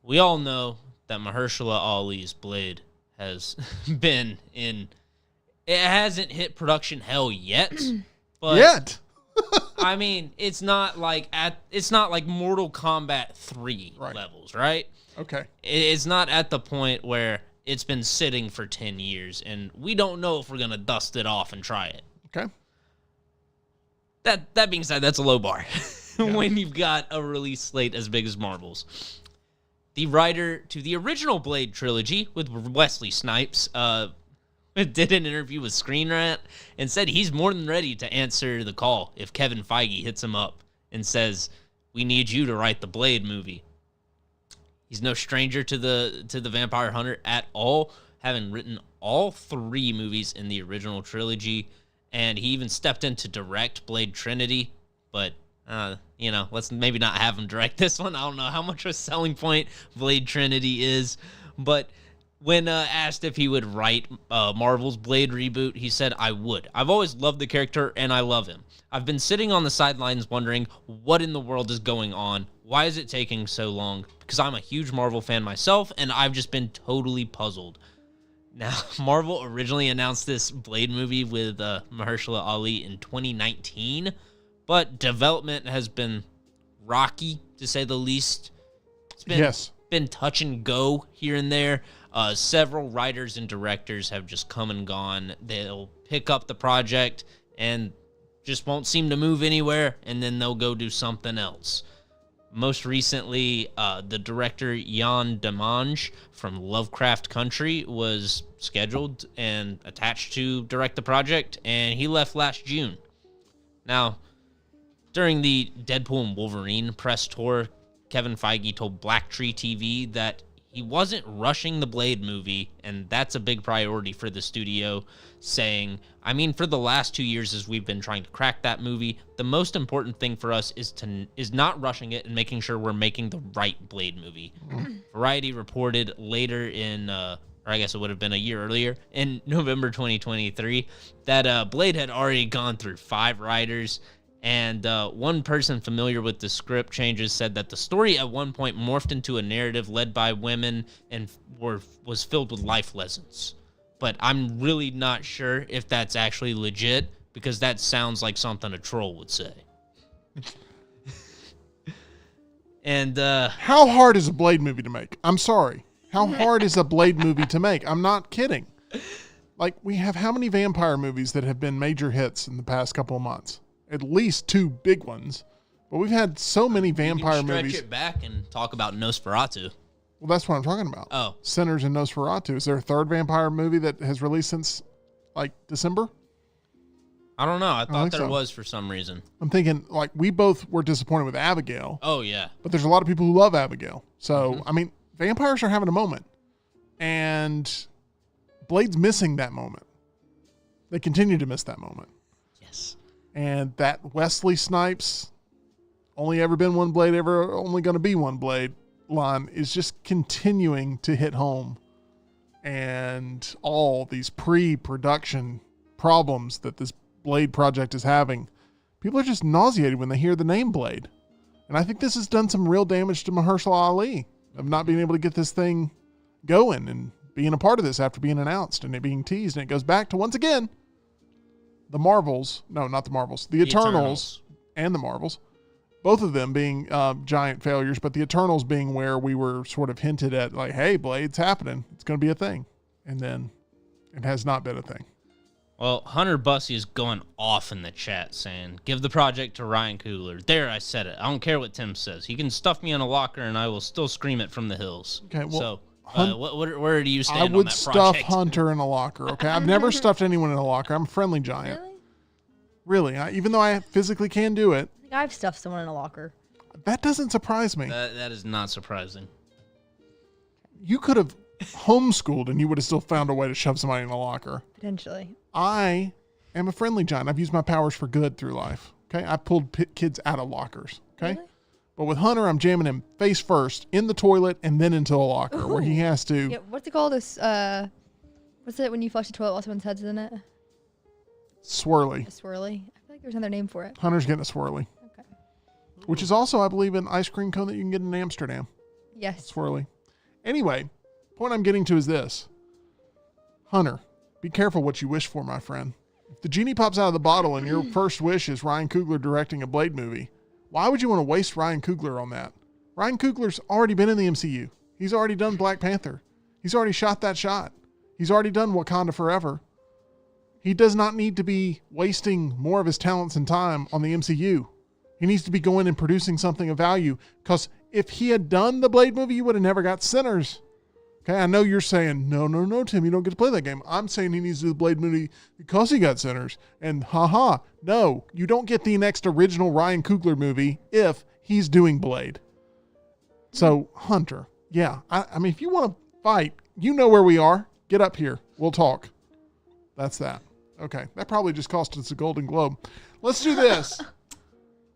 We all know that Mahershala Ali's Blade has been in... It hasn't hit production hell yet. But Yet. I mean, it's not like Mortal Kombat 3 Right. levels, right? Okay. It's not at the point where it's been sitting for 10 years, and we don't know if we're going to dust it off and try it. Okay. That being said, that's a low bar when you've got a release slate as big as Marvel's. The writer to the original Blade trilogy with Wesley Snipes did an interview with Screen Rant and said he's more than ready to answer the call if Kevin Feige hits him up and says, "We need you to write the Blade movie." He's no stranger to the Vampire Hunter at all, having written all 3 movies in the original trilogy, and he even stepped in to direct Blade Trinity, but let's maybe not have him direct this one. I don't know how much of a selling point Blade Trinity is, but when asked if he would write Marvel's Blade reboot, he said, "I would. I've always loved the character, and I love him. I've been sitting on the sidelines wondering what in the world is going on. Why is it taking so long? Because I'm a huge Marvel fan myself, and I've just been totally puzzled." Now, Marvel originally announced this Blade movie with Mahershala Ali in 2019, but development has been rocky, to say the least. It's been touch and go here and there. Several writers and directors have just come and gone. They'll pick up the project and just won't seem to move anywhere, and then they'll go do something else. Most recently, the director Jan Demange from Lovecraft Country was scheduled and attached to direct the project, and he left last June. Now, during the Deadpool and Wolverine press tour, Kevin Feige told Black Tree TV that he wasn't rushing the Blade movie, and that's a big priority for the studio, saying, "I mean, for the last 2 years as we've been trying to crack that movie, the most important thing for us is not rushing it and making sure we're making the right Blade movie." Variety reported later in, or I guess it would have been a year earlier, in November 2023, that Blade had already gone through 5 writers. And one person familiar with the script changes said that the story at one point morphed into a narrative led by women and was filled with life lessons. But I'm really not sure if that's actually legit, because that sounds like something a troll would say. And how hard is a Blade movie to make? I'm sorry. How hard is a Blade movie to make? I'm not kidding. Like, we have how many vampire movies that have been major hits in the past couple of months? At least 2 big ones. But we've had so many vampire movies. Stretch it back and talk about Nosferatu. Well, that's what I'm talking about. Oh. Sinners and Nosferatu. Is there a 3rd vampire movie that has released since, like, December? I don't know. I thought there so. was for some reason. I'm thinking, like, we both were disappointed with Abigail. Oh, yeah. But there's a lot of people who love Abigail. So, I mean, vampires are having a moment. And Blade's missing that moment. They continue to miss that moment. Yes. And that Wesley Snipes, only ever been one Blade, ever only going to be one Blade line is just continuing to hit home. And all these pre-production problems that this Blade project is having, people are just nauseated when they hear the name Blade. And I think this has done some real damage to Mahershala Ali of not being able to get this thing going and being a part of this after being announced and it being teased. And it goes back to, once again, the Marvels. No, not the Marvels. The Eternals and the Marvels. Both of them being giant failures, but the Eternals being where we were sort of hinted at, like, hey, Blade's happening. It's going to be a thing. And then it has not been a thing. Well, Hunter Bussey is going off in the chat saying, give the project to Ryan Coogler. There, I said it. I don't care what Tim says. He can stuff me in a locker and I will still scream it from the hills. Okay, well, so, where do you stand on that project? I would stuff Hunter in a locker, okay? I've never stuffed anyone in a locker. I'm a friendly giant. Really? Even though I physically can do it. I think I've stuffed someone in a locker. That doesn't surprise me. That is not surprising. You could have homeschooled and you would have still found a way to shove somebody in a locker. Potentially. I am a friendly giant. I've used my powers for good through life. Okay, I pulled kids out of lockers. Okay, Really? But with Hunter, I'm jamming him face first in the toilet and then into a locker where he has to. Yeah, what's it called? What's it when you flush the toilet while someone's head's in it? Swirly. A swirly. I feel like there's another name for it. Hunter's getting a swirly. Okay. Which is also, I believe, an ice cream cone that you can get in Amsterdam. Yes. Swirly. Anyway, point I'm getting to is this. Hunter, be careful what you wish for, my friend. If the genie pops out of the bottle and your first wish is Ryan Coogler directing a Blade movie, why would you want to waste Ryan Coogler on that? Ryan Coogler's already been in the MCU. He's already done Black Panther. He's already shot that shot. He's already done Wakanda Forever. He does not need to be wasting more of his talents and time on the MCU. He needs to be going and producing something of value, because if he had done the Blade movie, you would have never got Sinners. Okay, I know you're saying, no, Tim, you don't get to play that game. I'm saying he needs to do the Blade movie because he got Sinners. And no, you don't get the next original Ryan Coogler movie if he's doing Blade. So, Hunter, yeah, I mean, if you want to fight, you know where we are. Get up here. We'll talk. That's that. Okay, that probably just cost us a Golden Globe. Let's do this.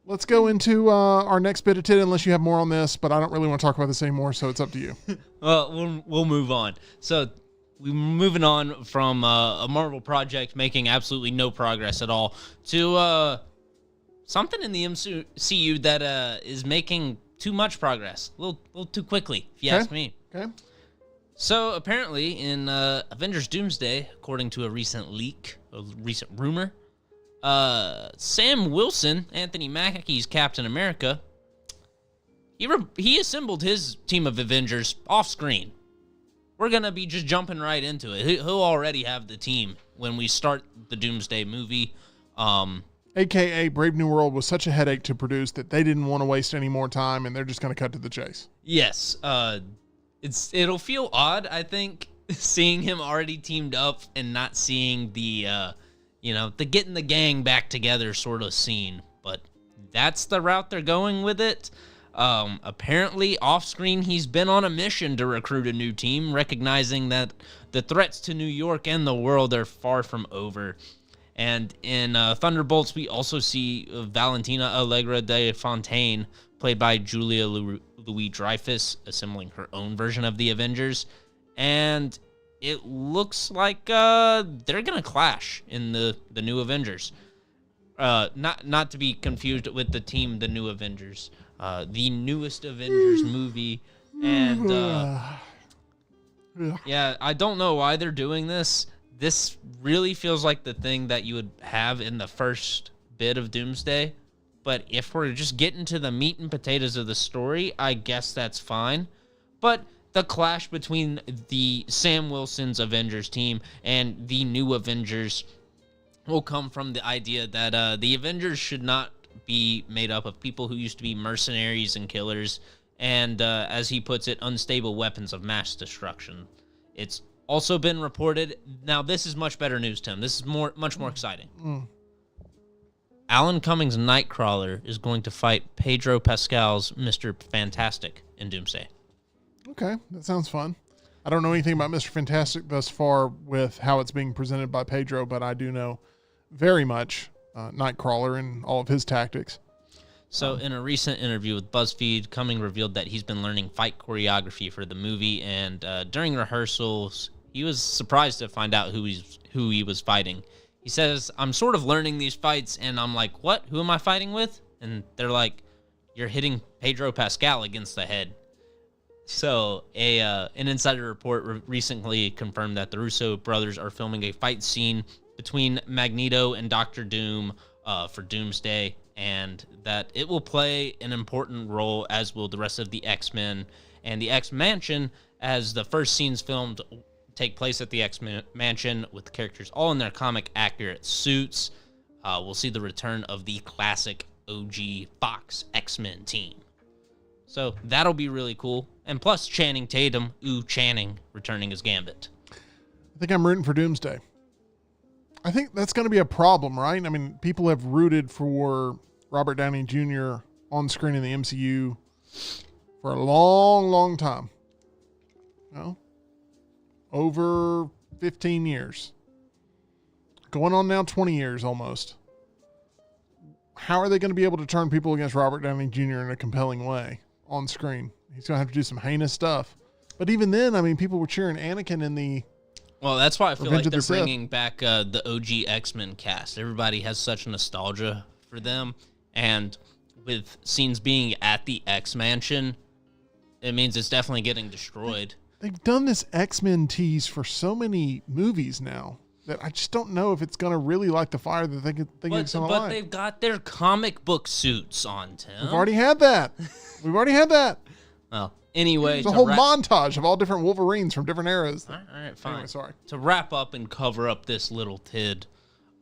Let's go into our next bit of tit, unless you have more on this, but I don't really want to talk about this anymore, so it's up to you. Well, we'll move on. So we're moving on from a Marvel project making absolutely no progress at all to something in the MCU that is making too much progress, a little too quickly, if you ask me. Okay. So apparently in Avengers Doomsday, according to a recent leak, a recent rumor, Sam Wilson, Anthony Mackie's Captain America, he assembled his team of Avengers off screen. We're going to be just jumping right into it. He'll already have the team when we start the Doomsday movie. AKA Brave New World was such a headache to produce that they didn't want to waste any more time, and they're just going to cut to the chase. Yes. It'll feel odd, I think, seeing him already teamed up and not seeing the getting the gang back together sort of scene. But that's the route they're going with it. Apparently, off-screen, he's been on a mission to recruit a new team, recognizing that the threats to New York and the world are far from over. And in Thunderbolts, we also see Valentina Allegra de Fontaine, played by Julia Louis-Dreyfus, assembling her own version of the Avengers. And it looks like they're going to clash in the New Avengers. Not to be confused with the team, the New Avengers. The newest Avengers movie. And yeah, I don't know why they're doing this. This really feels like the thing that you would have in the first bit of Doomsday. But if we're just getting to the meat and potatoes of the story, I guess that's fine. But the clash between the Sam Wilson's Avengers team and the New Avengers will come from the idea that the Avengers should not be made up of people who used to be mercenaries and killers and, as he puts it, unstable weapons of mass destruction. It's also been reported. Now, this is much better news, Tim. This is much more exciting. Alan Cummings' Nightcrawler is going to fight Pedro Pascal's Mr. Fantastic in Doomsday. Okay, that sounds fun. I don't know anything about Mr. Fantastic thus far with how it's being presented by Pedro, but I do know very much Nightcrawler and all of his tactics. So in a recent interview with BuzzFeed, Cummings revealed that he's been learning fight choreography for the movie, and during rehearsals, he was surprised to find out who he was fighting. He says, "I'm sort of learning these fights," and I'm like, "What? Who am I fighting with?" And they're like, "You're hitting Pedro Pascal against the head." So an insider report recently confirmed that the Russo brothers are filming a fight scene between Magneto and Doctor Doom for Doomsday, and that it will play an important role, as will the rest of the X-Men and the X-Mansion, as the first scenes filmed take place at the X-Mansion with the characters all in their comic-accurate suits. We'll see the return of the classic OG Fox X-Men team. So that'll be really cool. And plus Channing Tatum, Channing, returning as Gambit. I think I'm rooting for Doomsday. I think that's going to be a problem, right? I mean, people have rooted for Robert Downey Jr. on screen in the MCU for a long, long time. You know, over 15 years. Going on now 20 years almost. How are they going to be able to turn people against Robert Downey Jr. in a compelling way on screen? He's going to have to do some heinous stuff. But even then, I mean, people were cheering Anakin in the... Well, that's why I feel Revenge like of the they're Sith. bringing back the OG X-Men cast. Everybody has such nostalgia for them. And with scenes being at the X-Mansion, it means it's definitely getting destroyed. They've done this X-Men tease for so many movies now that I just don't know if it's going to really light the fire that they think it's going to But light. they've got their comic book suits on, Tim. We've already had that. Well, anyway. It's a whole montage of all different Wolverines from different eras. All right, fine. Anyway, sorry. To wrap up and cover up this little tid,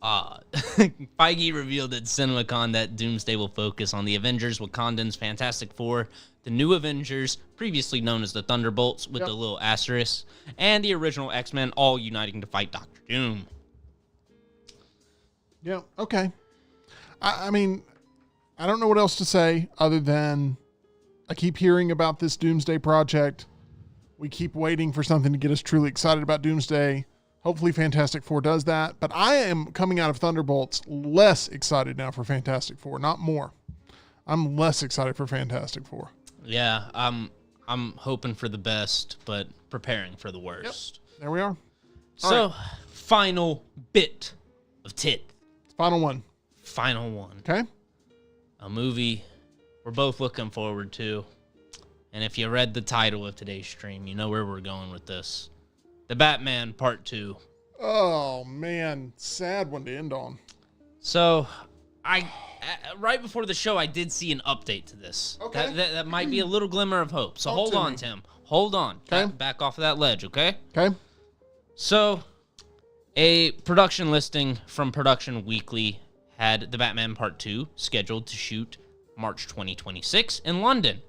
Feige revealed at CinemaCon that Doomsday will focus on the Avengers, Wakandans, Fantastic Four, the new Avengers, previously known as the Thunderbolts with the little asterisk, and the original X-Men, all uniting to fight Dr. Doom. Yeah, okay. I mean, I don't know what else to say other than I keep hearing about this Doomsday project. We keep waiting for something to get us truly excited about Doomsday. Hopefully Fantastic Four does that. But I am coming out of Thunderbolts less excited now for Fantastic Four, not more. I'm less excited for Fantastic Four. Yeah, I'm hoping for the best, but preparing for the worst. Yep. There we are. So, final bit of tit. Final one. Final one. Okay. A movie we're both looking forward to. And if you read the title of today's stream, you know where we're going with this. The Batman Part 2. Oh, man. Sad one to end on. So, right before the show, I did see an update to this. Okay. That might be a little glimmer of hope. So Talk hold to on, me. Tim. Hold on. Okay. Back off of that ledge, okay? Okay. So, a production listing from Production Weekly had The Batman Part 2 scheduled to shoot March 2026 in London.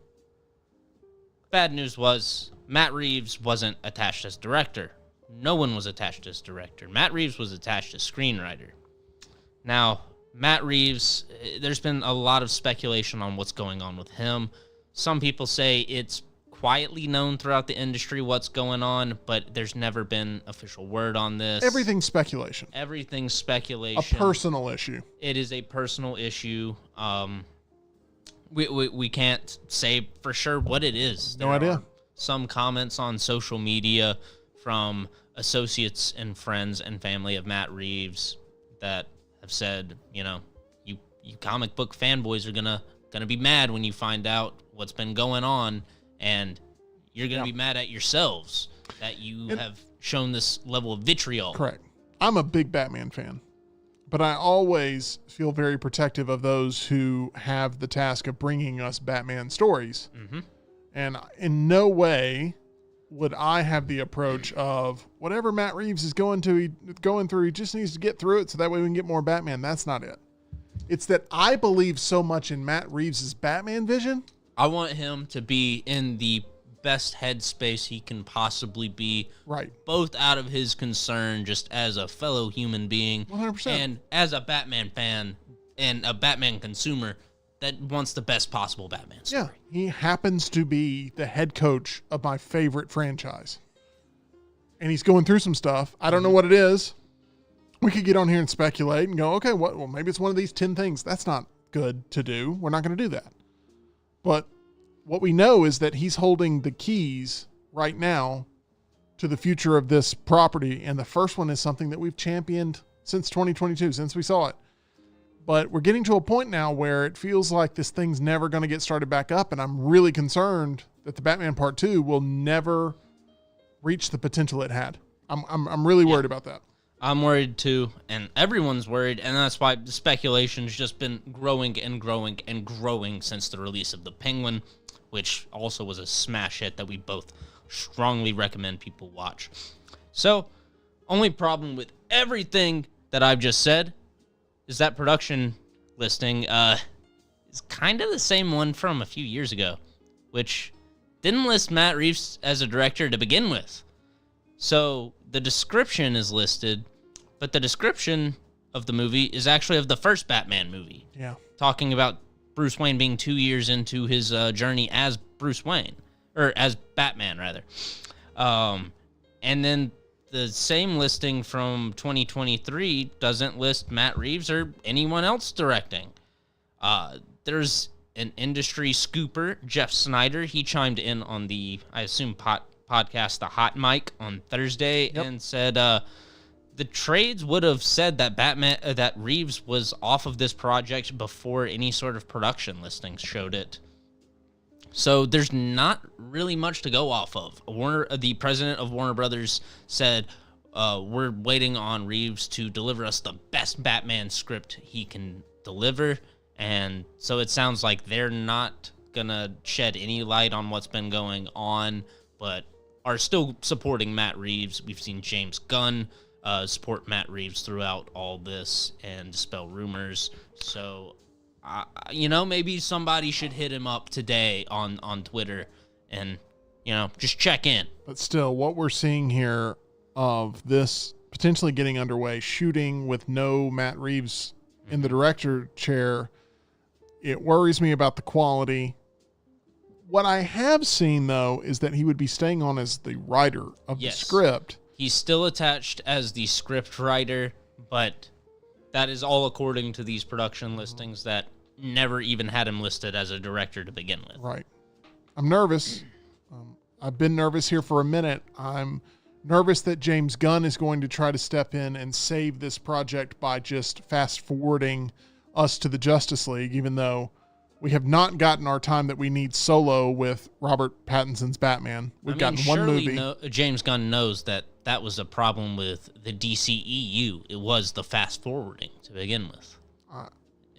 Bad news was Matt Reeves wasn't attached as director. No one was attached as director. Matt Reeves was attached as screenwriter. Now, Matt Reeves, there's been a lot of speculation on what's going on with him. Some people say it's quietly known throughout the industry what's going on, but there's never been official word on this. Everything's speculation. Everything's speculation. A personal issue. It is a personal issue. We can't say for sure what it is. No There idea. are some comments on social media from associates and friends and family of Matt Reeves that have said, you know, you comic book fanboys are gonna be mad when you find out what's been going on, and you're gonna be mad at yourselves that you have shown this level of vitriol. Correct. I'm a big Batman fan, but I always feel very protective of those who have the task of bringing us Batman stories. Mm-hmm. And in no way would I have the approach of whatever Matt Reeves is going through, he just needs to get through it so that way we can get more Batman. That's not it. It's that I believe so much in Matt Reeves' Batman vision. I want him to be in the best headspace he can possibly be. Right. Both out of his concern just as a fellow human being 100%. and as a Batman fan and a Batman consumer that wants the best possible Batman story. Yeah. He happens to be the head coach of my favorite franchise. And he's going through some stuff. I don't know what it is. We could get on here and speculate and go, okay, well, maybe it's one of these 10 things. That's not good to do. We're not going to do that. But what we know is that he's holding the keys right now to the future of this property. And the first one is something that we've championed since 2022, since we saw it. But we're getting to a point now where it feels like this thing's never going to get started back up. And I'm really concerned that the Batman Part 2 will never reach the potential it had. I'm really worried about that. I'm worried too, and everyone's worried, and that's why the speculation's just been growing and growing and growing since the release of The Penguin, which also was a smash hit that we both strongly recommend people watch. So, only problem with everything that I've just said is that production listing is kind of the same one from a few years ago, which didn't list Matt Reeves as a director to begin with. So, the description is listed, but the description of the movie is actually of the first Batman movie. Yeah. Talking about Bruce Wayne being 2 years into his journey as Bruce Wayne, or as Batman, rather. And then the same listing from 2023 doesn't list Matt Reeves or anyone else directing. There's an industry scooper, Jeff Snyder. He chimed in on the, I assume, podcast The Hot Mic on Thursday. Yep. And said the trades would have said that that Reeves was off of this project before any sort of production listings showed it. So there's not really much to go off of. The president of Warner Brothers said, we're waiting on Reeves to deliver us the best Batman script he can deliver. And so it sounds like they're not going to shed any light on what's been going on, but are still supporting Matt Reeves. We've seen James Gunn support Matt Reeves throughout all this and dispel rumors. So, maybe somebody should hit him up today on Twitter and, just check in. But still, what we're seeing here of this potentially getting underway, shooting with no Matt Reeves in the director chair, it worries me about the quality. What I have seen, though, is that he would be staying on as the writer of the script. He's still attached as the script writer, but that is all according to these production listings that never even had him listed as a director to begin with. Right. I'm nervous. I've been nervous here for a minute. I'm nervous that James Gunn is going to try to step in and save this project by just fast-forwarding us to the Justice League, even though we have not gotten our time that we need solo with Robert Pattinson's Batman. We've gotten one movie. James Gunn knows that was a problem with the DCEU. It was the fast-forwarding to begin with.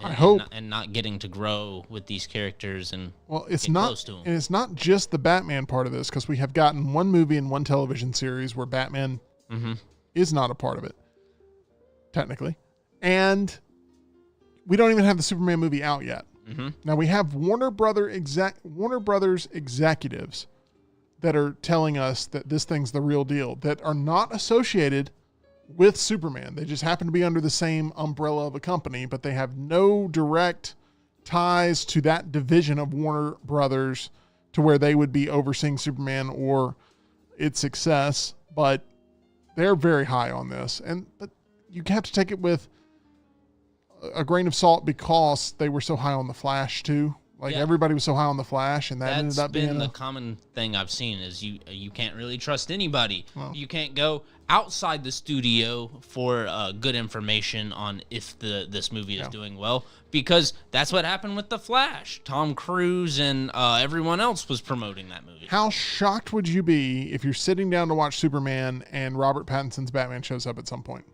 I hope. And not getting to grow with these characters and it's get not, close to them. And it's not just the Batman part of this, because we have gotten one movie and one television series where Batman is not a part of it, technically. And we don't even have the Superman movie out yet. Mm-hmm. Now we have Warner Brothers executives that are telling us that this thing's the real deal, that are not associated with Superman. They just happen to be under the same umbrella of a company, but they have no direct ties to that division of Warner Brothers to where they would be overseeing Superman or its success. But they're very high on this. But you have to take it with a grain of salt because they were so high on the Flash too. Everybody was so high on the Flash, and that ended up being the common thing I've seen is you can't really trust anybody. Well, you can't go outside the studio for good information on if this movie is doing well, because that's what happened with the Flash. Tom Cruise and everyone else was promoting that movie. How shocked would you be if you're sitting down to watch Superman and Robert Pattinson's Batman shows up at some point?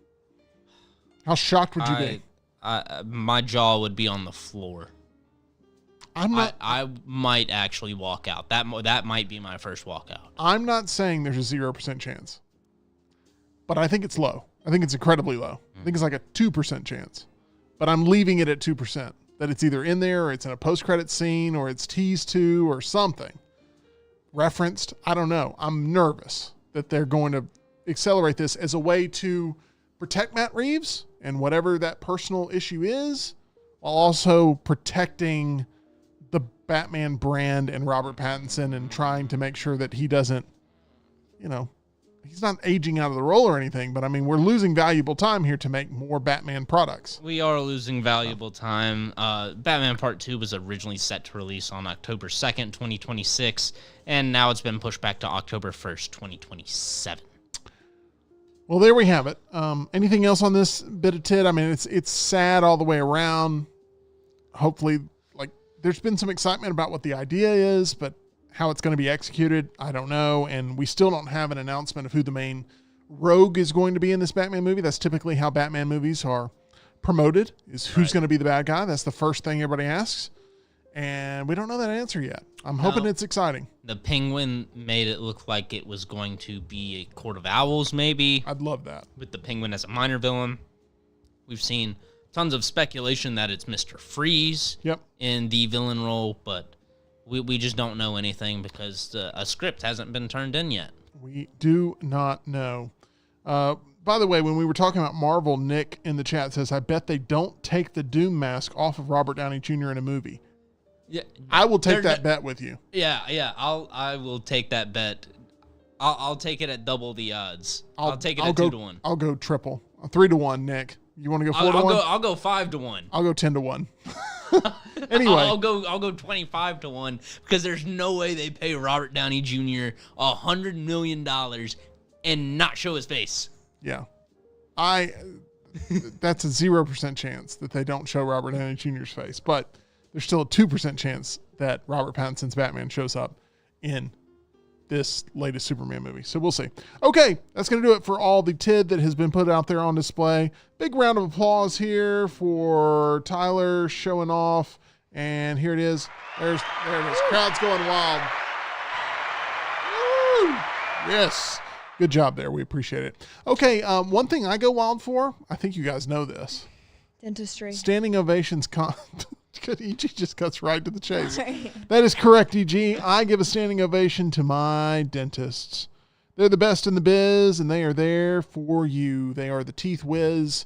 How shocked would you be? My jaw would be on the floor. I might actually walk out. That might be my first walkout. I'm not saying there's a 0% chance, but I think it's low. I think it's incredibly low. I think it's like a 2% chance, but I'm leaving it at 2%, that it's either in there or it's in a post-credit scene or it's teased to or something referenced. I don't know. I'm nervous that they're going to accelerate this as a way to protect Matt Reeves and whatever that personal issue is, while also protecting the Batman brand and Robert Pattinson and trying to make sure that he doesn't, he's not aging out of the role or anything, but I mean, we're losing valuable time here to make more Batman products. We are losing valuable time. Batman Part 2 was originally set to release on October 2nd, 2026, and now it's been pushed back to October 1st, 2027. Well, there we have it. Anything else on this bit of tit? I mean, it's sad all the way around. Hopefully, there's been some excitement about what the idea is, but how it's going to be executed, I don't know. And we still don't have an announcement of who the main rogue is going to be in this Batman movie. That's typically how Batman movies are promoted, is who's going to be the bad guy. That's the first thing everybody asks. And we don't know that answer yet. I'm hoping it's exciting. The Penguin made it look like it was going to be a Court of Owls, maybe. I'd love that. With the Penguin as a minor villain. We've seen tons of speculation that it's Mr. Freeze in the villain role, but we just don't know anything because a script hasn't been turned in yet. We do not know. By the way, when we were talking about Marvel, Nick in the chat says, I bet they don't take the Doom mask off of Robert Downey Jr. in a movie. Yeah, I will take that bet with you. Yeah. I will take that bet. I'll take it at double the odds. I'll take it at 2-1. I'll go triple. 3-1, Nick. You want to go 4-1? I'll go 5-1. I'll go 10-1. Anyway, I'll go 25-1 because there's no way they pay Robert Downey Jr. $100 million and not show his face. Yeah, that's a 0% chance that they don't show Robert Downey Jr.'s face, but there's still a 2% chance that Robert Pattinson's Batman shows up in this latest Superman movie. So we'll see. Okay, that's going to do it for all the TID that has been put out there on display. Big round of applause here for Tyler showing off. And here it is. There it is. Crowd's going wild. Woo! Yes. Good job there. We appreciate it. Okay, one thing I go wild for, I think you guys know this. Dentistry. Standing ovations. EG just cuts right to the chase. Right. That is correct, EG. I give a standing ovation to my dentists. They're the best in the biz, and they are there for you. They are the teeth whiz.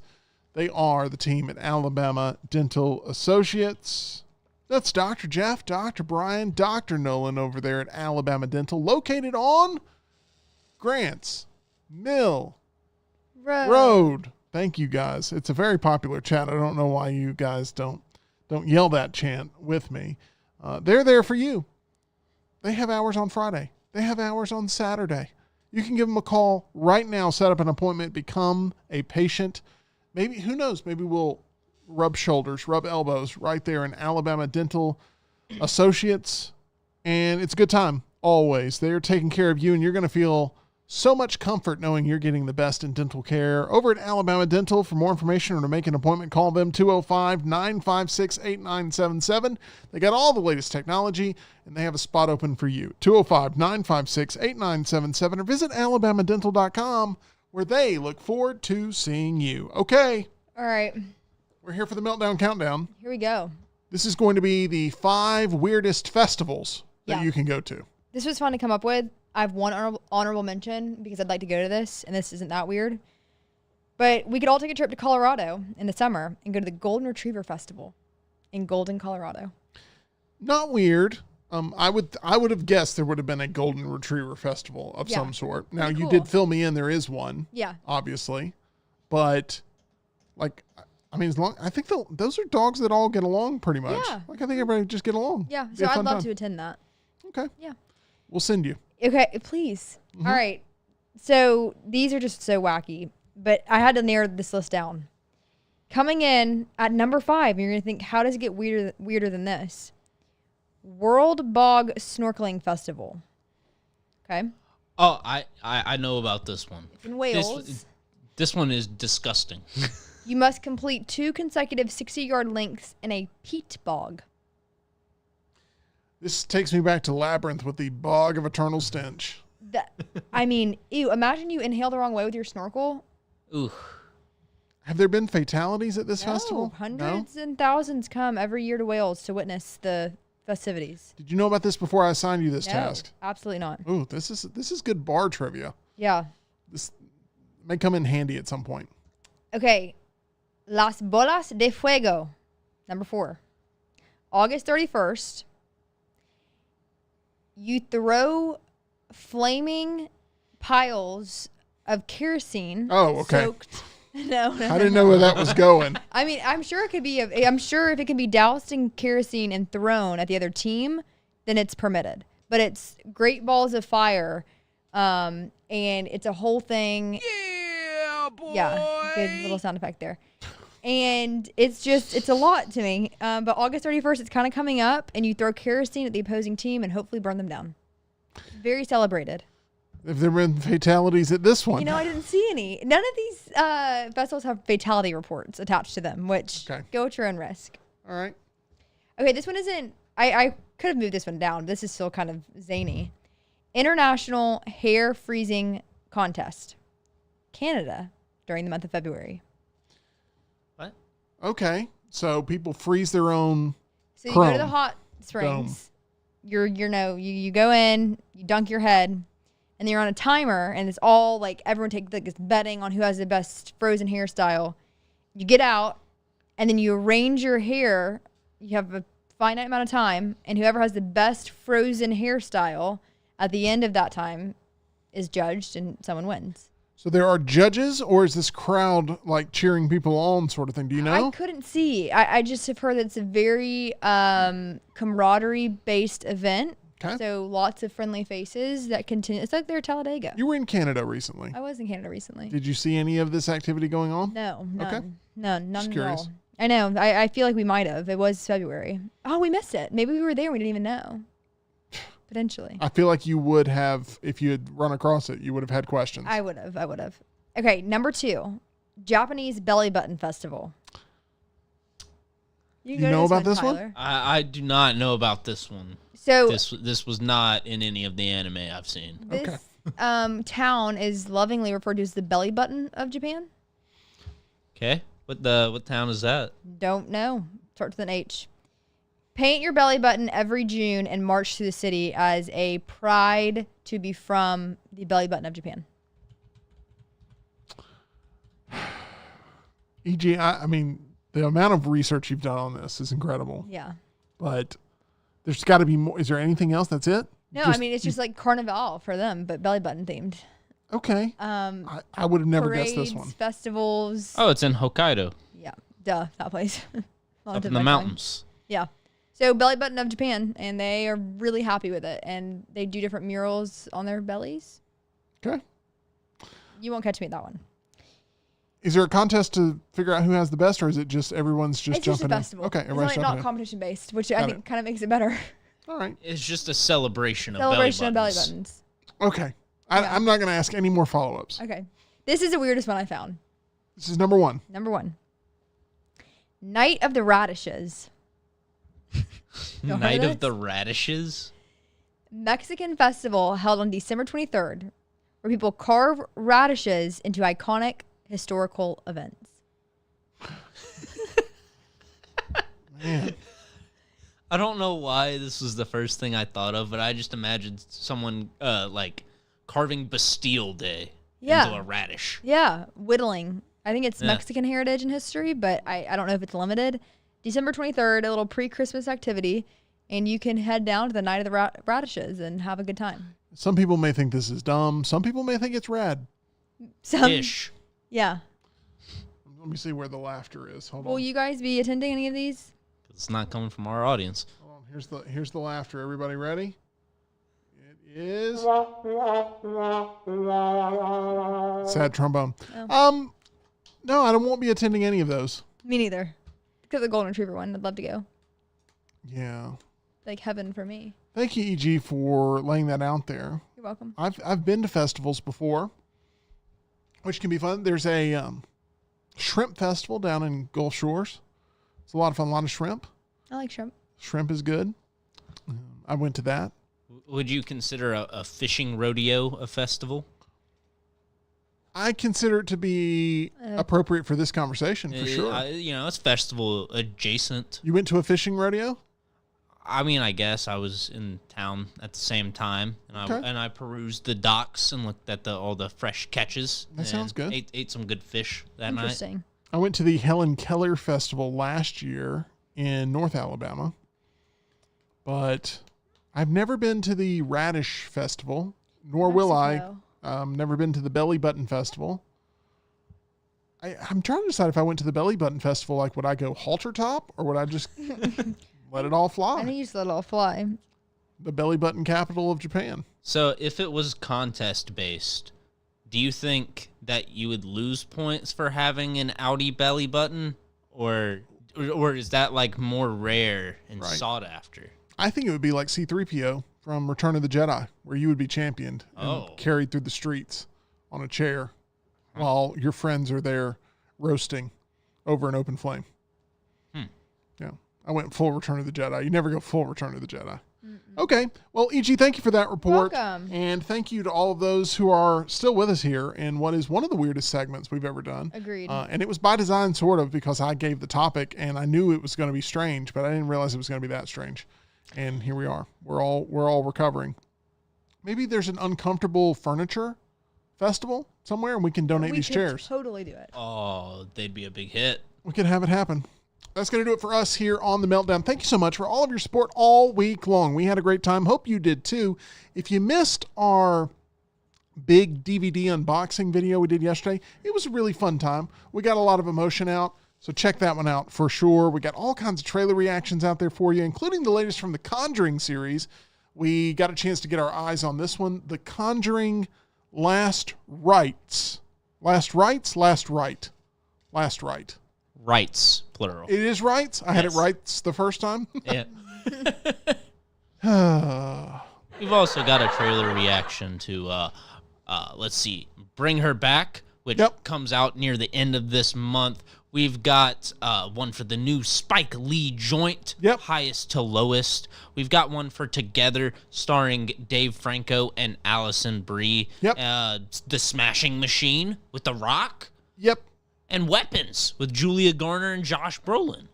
They are the team at Alabama Dental Associates. That's Dr. Jeff, Dr. Brian, Dr. Nolan over there at Alabama Dental, located on Grants Mill Road. Thank you, guys. It's a very popular chat. I don't know why you guys don't yell that chant with me. They're there for you. They have hours on Friday. They have hours on Saturday. You can give them a call right now, set up an appointment, become a patient. Maybe, who knows, maybe we'll rub shoulders, rub elbows right there in Alabama Dental Associates. And it's a good time, always. They're taking care of you, and you're going to feel so much comfort knowing you're getting the best in dental care. Over at Alabama Dental, for more information or to make an appointment, call them 205-956-8977. They got all the latest technology, and they have a spot open for you. 205-956-8977, or visit alabamadental.com, where they look forward to seeing you. Okay. All right. We're here for the Meltdown Countdown. Here we go. This is going to be the 5 weirdest festivals that you can go to. This was fun to come up with. I have one honorable mention because I'd like to go to this, and this isn't that weird. But we could all take a trip to Colorado in the summer and go to the Golden Retriever Festival in Golden, Colorado. Not weird. I would have guessed there would have been a Golden Retriever Festival of some sort. Now, you did fill me in. There is one. Yeah. Obviously. But, like, I mean, I think those are dogs that all get along pretty much. Yeah. Like, I think everybody just get along. Yeah. So I'd love to attend that. Okay. Yeah. We'll send you. Okay, please. Mm-hmm. All right. So these are just so wacky, but I had to narrow this list down. Coming in at number 5, you're going to think, how does it get weirder than this? World Bog Snorkeling Festival. Okay. Oh, I know about this one. It's in Wales. This one is disgusting. You must complete 2 consecutive 60-yard lengths in a peat bog. This takes me back to Labyrinth with the bog of eternal stench. I mean, ew, imagine you inhale the wrong way with your snorkel. Ooh. Have there been fatalities at this festival? Hundreds and thousands come every year to Wales to witness the festivities. Did you know about this before I assigned you this task? Absolutely not. Ooh, this is good bar trivia. Yeah. This may come in handy at some point. Okay. Las Bolas de Fuego, number 4. August 31st. You throw flaming piles of kerosene. Oh, okay. No, I didn't know where that was going. I mean, I'm sure if it can be doused in kerosene and thrown at the other team, then it's permitted. But it's great balls of fire, and it's a whole thing. Yeah, boy. Yeah, good little sound effect there. And it's a lot to me. But August 31st, it's kind of coming up, and you throw kerosene at the opposing team and hopefully burn them down. Very celebrated. Have there been fatalities at this one? You know, I didn't see any. None of these festivals have fatality reports attached to them, which go at your own risk. All right. Okay, this one isn't. I could have moved this one down. This is still kind of zany. International Hair Freezing Contest, Canada, during the month of February. What? Okay, so people freeze their own. So you go to the hot springs. You go in, you dunk your head, and then you're on a timer, and it's all like everyone takes like this betting on who has the best frozen hairstyle. You get out, and then you arrange your hair. You have a finite amount of time, and whoever has the best frozen hairstyle at the end of that time is judged, and someone wins. So there are judges, or is this crowd like cheering people on sort of thing? Do you know? I couldn't see. I just have heard that it's a very camaraderie-based event. Okay. So lots of friendly faces that continue. It's like they're Talladega. You were in Canada recently. I was in Canada recently. Did you see any of this activity going on? No, none. Okay. None at curious. all. I know. I feel like we might have. It was February. Oh, we missed it. Maybe we were there and we didn't even know. Potentially. I feel like you would have, if you had run across it, you would have had questions. I would have. Okay, number 2. Japanese Belly Button Festival. You know about this one? Tyler. I do not know about this one. So This was not in any of the anime I've seen. this town is lovingly referred to as the belly button of Japan. Okay. What town is that? Don't know. Starts with an H. Paint your belly button every June and march through the city as a pride to be from the belly button of Japan. EG, I mean, the amount of research you've done on this is incredible. Yeah. But there's got to be more. Is there anything else? That's it? No, I mean, it's just like Carnival for them, but belly button themed. Okay. I would have never guessed this one. Festivals. Oh, it's in Hokkaido. Yeah. Duh, that place. Up in the mountains. Yeah. So belly button of Japan, and they are really happy with it, and they do different murals on their bellies. Okay. You won't catch me at that one. Is there a contest to figure out who has the best, or is it just everyone's just It's jumping just a festival. in? Okay, It's everybody's not jumping in. competition based, which I think kind of makes it better. All right. It's just a celebration of Celebration of belly belly buttons. buttons. Okay. I'm not going to ask any more follow-ups. Okay. This is the weirdest one I found. This is number 1. Number 1. Night of the Radishes. Y'all heard Night of of the Radishes? Mexican festival held on December 23rd, where people carve radishes into iconic historical events. Man. I don't know why this was the first thing I thought of, but I just imagined someone like carving Bastille Day into a radish. Yeah, whittling. I think it's Mexican heritage and history, but I don't know if it's limited. December 23rd, a little pre-Christmas activity, and you can head down to the Night of the Radishes and have a good time. Some people may think this is dumb. Some people may think it's rad. Ish. Yeah. Let me see where the laughter is. Hold Will on. you guys be attending any of these? It's not coming from our audience. Hold on. Here's the laughter. Everybody ready? It is sad trombone. Oh. No, I won't be attending any of those. Me neither. Because the Golden Retriever one, I'd love to go. Yeah. Like heaven for me. Thank you, EG, for laying that out there. You're welcome. I've been to festivals before, which can be fun. There's a shrimp festival down in Gulf Shores. It's a lot of fun. A lot of shrimp. I like shrimp. Shrimp is good. I went to that. Would you consider a fishing rodeo a festival? I consider it to be appropriate for this conversation, for sure. It's festival adjacent. You went to a fishing rodeo? I mean, I guess I was in town at the same time, and I perused the docks and looked at all the fresh catches. That sounds good. Ate some good fish that night. Interesting. I went to the Helen Keller Festival last year in North Alabama, but I've never been to the Radish Festival, nor will I. Never been to the Belly Button Festival. I'm trying to decide if I went to the Belly Button Festival, like would I go halter top or would I just let it all fly? I think you just let it all fly. The belly button capital of Japan. So if it was contest based, do you think that you would lose points for having an Audi belly button, or is that like more rare and sought after? I think it would be like C-3PO. from Return of the Jedi, where you would be championed and Oh. carried through the streets on a chair while your friends are there roasting over an open flame. Yeah. I went full Return of the Jedi. You never go full Return of the Jedi. Okay. Well, E.G., thank you for that report. Welcome. And thank you to all of those who are still with us here in what is one of the weirdest segments we've ever done. Agreed. And it was by design, sort of, because I gave the topic and I knew it was going to be strange, but I didn't realize it was going to be that strange. And here we are. We're all recovering. Maybe there's an uncomfortable furniture festival somewhere and we can donate these chairs. Totally do it. Oh, they'd be a big hit. We could have it happen. That's going to do it for us here on The Meltdown. Thank you so much for all of your support all week long. We had a great time. Hope you did too. If you missed our big DVD unboxing video we did yesterday, it was a really fun time. We got a lot of emotion out, so check that one out for sure. We got all kinds of trailer reactions out there for you, including the latest from the Conjuring series. We got a chance to get our eyes on this one, The Conjuring Last Rites. Last Rites? Last Right. Last Right. Rights, plural. It is rights. I had it Yes. rights the first time. Yeah. We've also got a trailer reaction to, let's see, Bring Her Back, which comes out near the end of this month. We've got one for the new Spike Lee joint, Highest to Lowest. We've got one for Together, starring Dave Franco and Allison Brie. The Smashing Machine with The Rock. And Weapons with Julia Garner and Josh Brolin.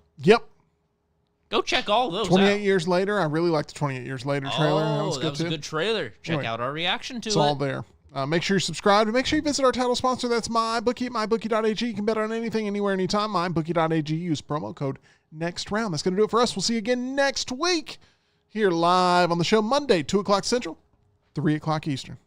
Go check all those 28 out. Years Later. I really like the 28 Years Later trailer. That was good, a good trailer. Check out our reaction to it. It's all there. Make sure you're subscribed and make sure you visit our title sponsor. That's MyBookie at MyBookie.ag. You can bet on anything, anywhere, anytime. MyBookie.ag. Use promo code NEXTROUND. That's going to do it for us. We'll see you again next week here live on the show Monday, 2 o'clock Central, 3 o'clock Eastern.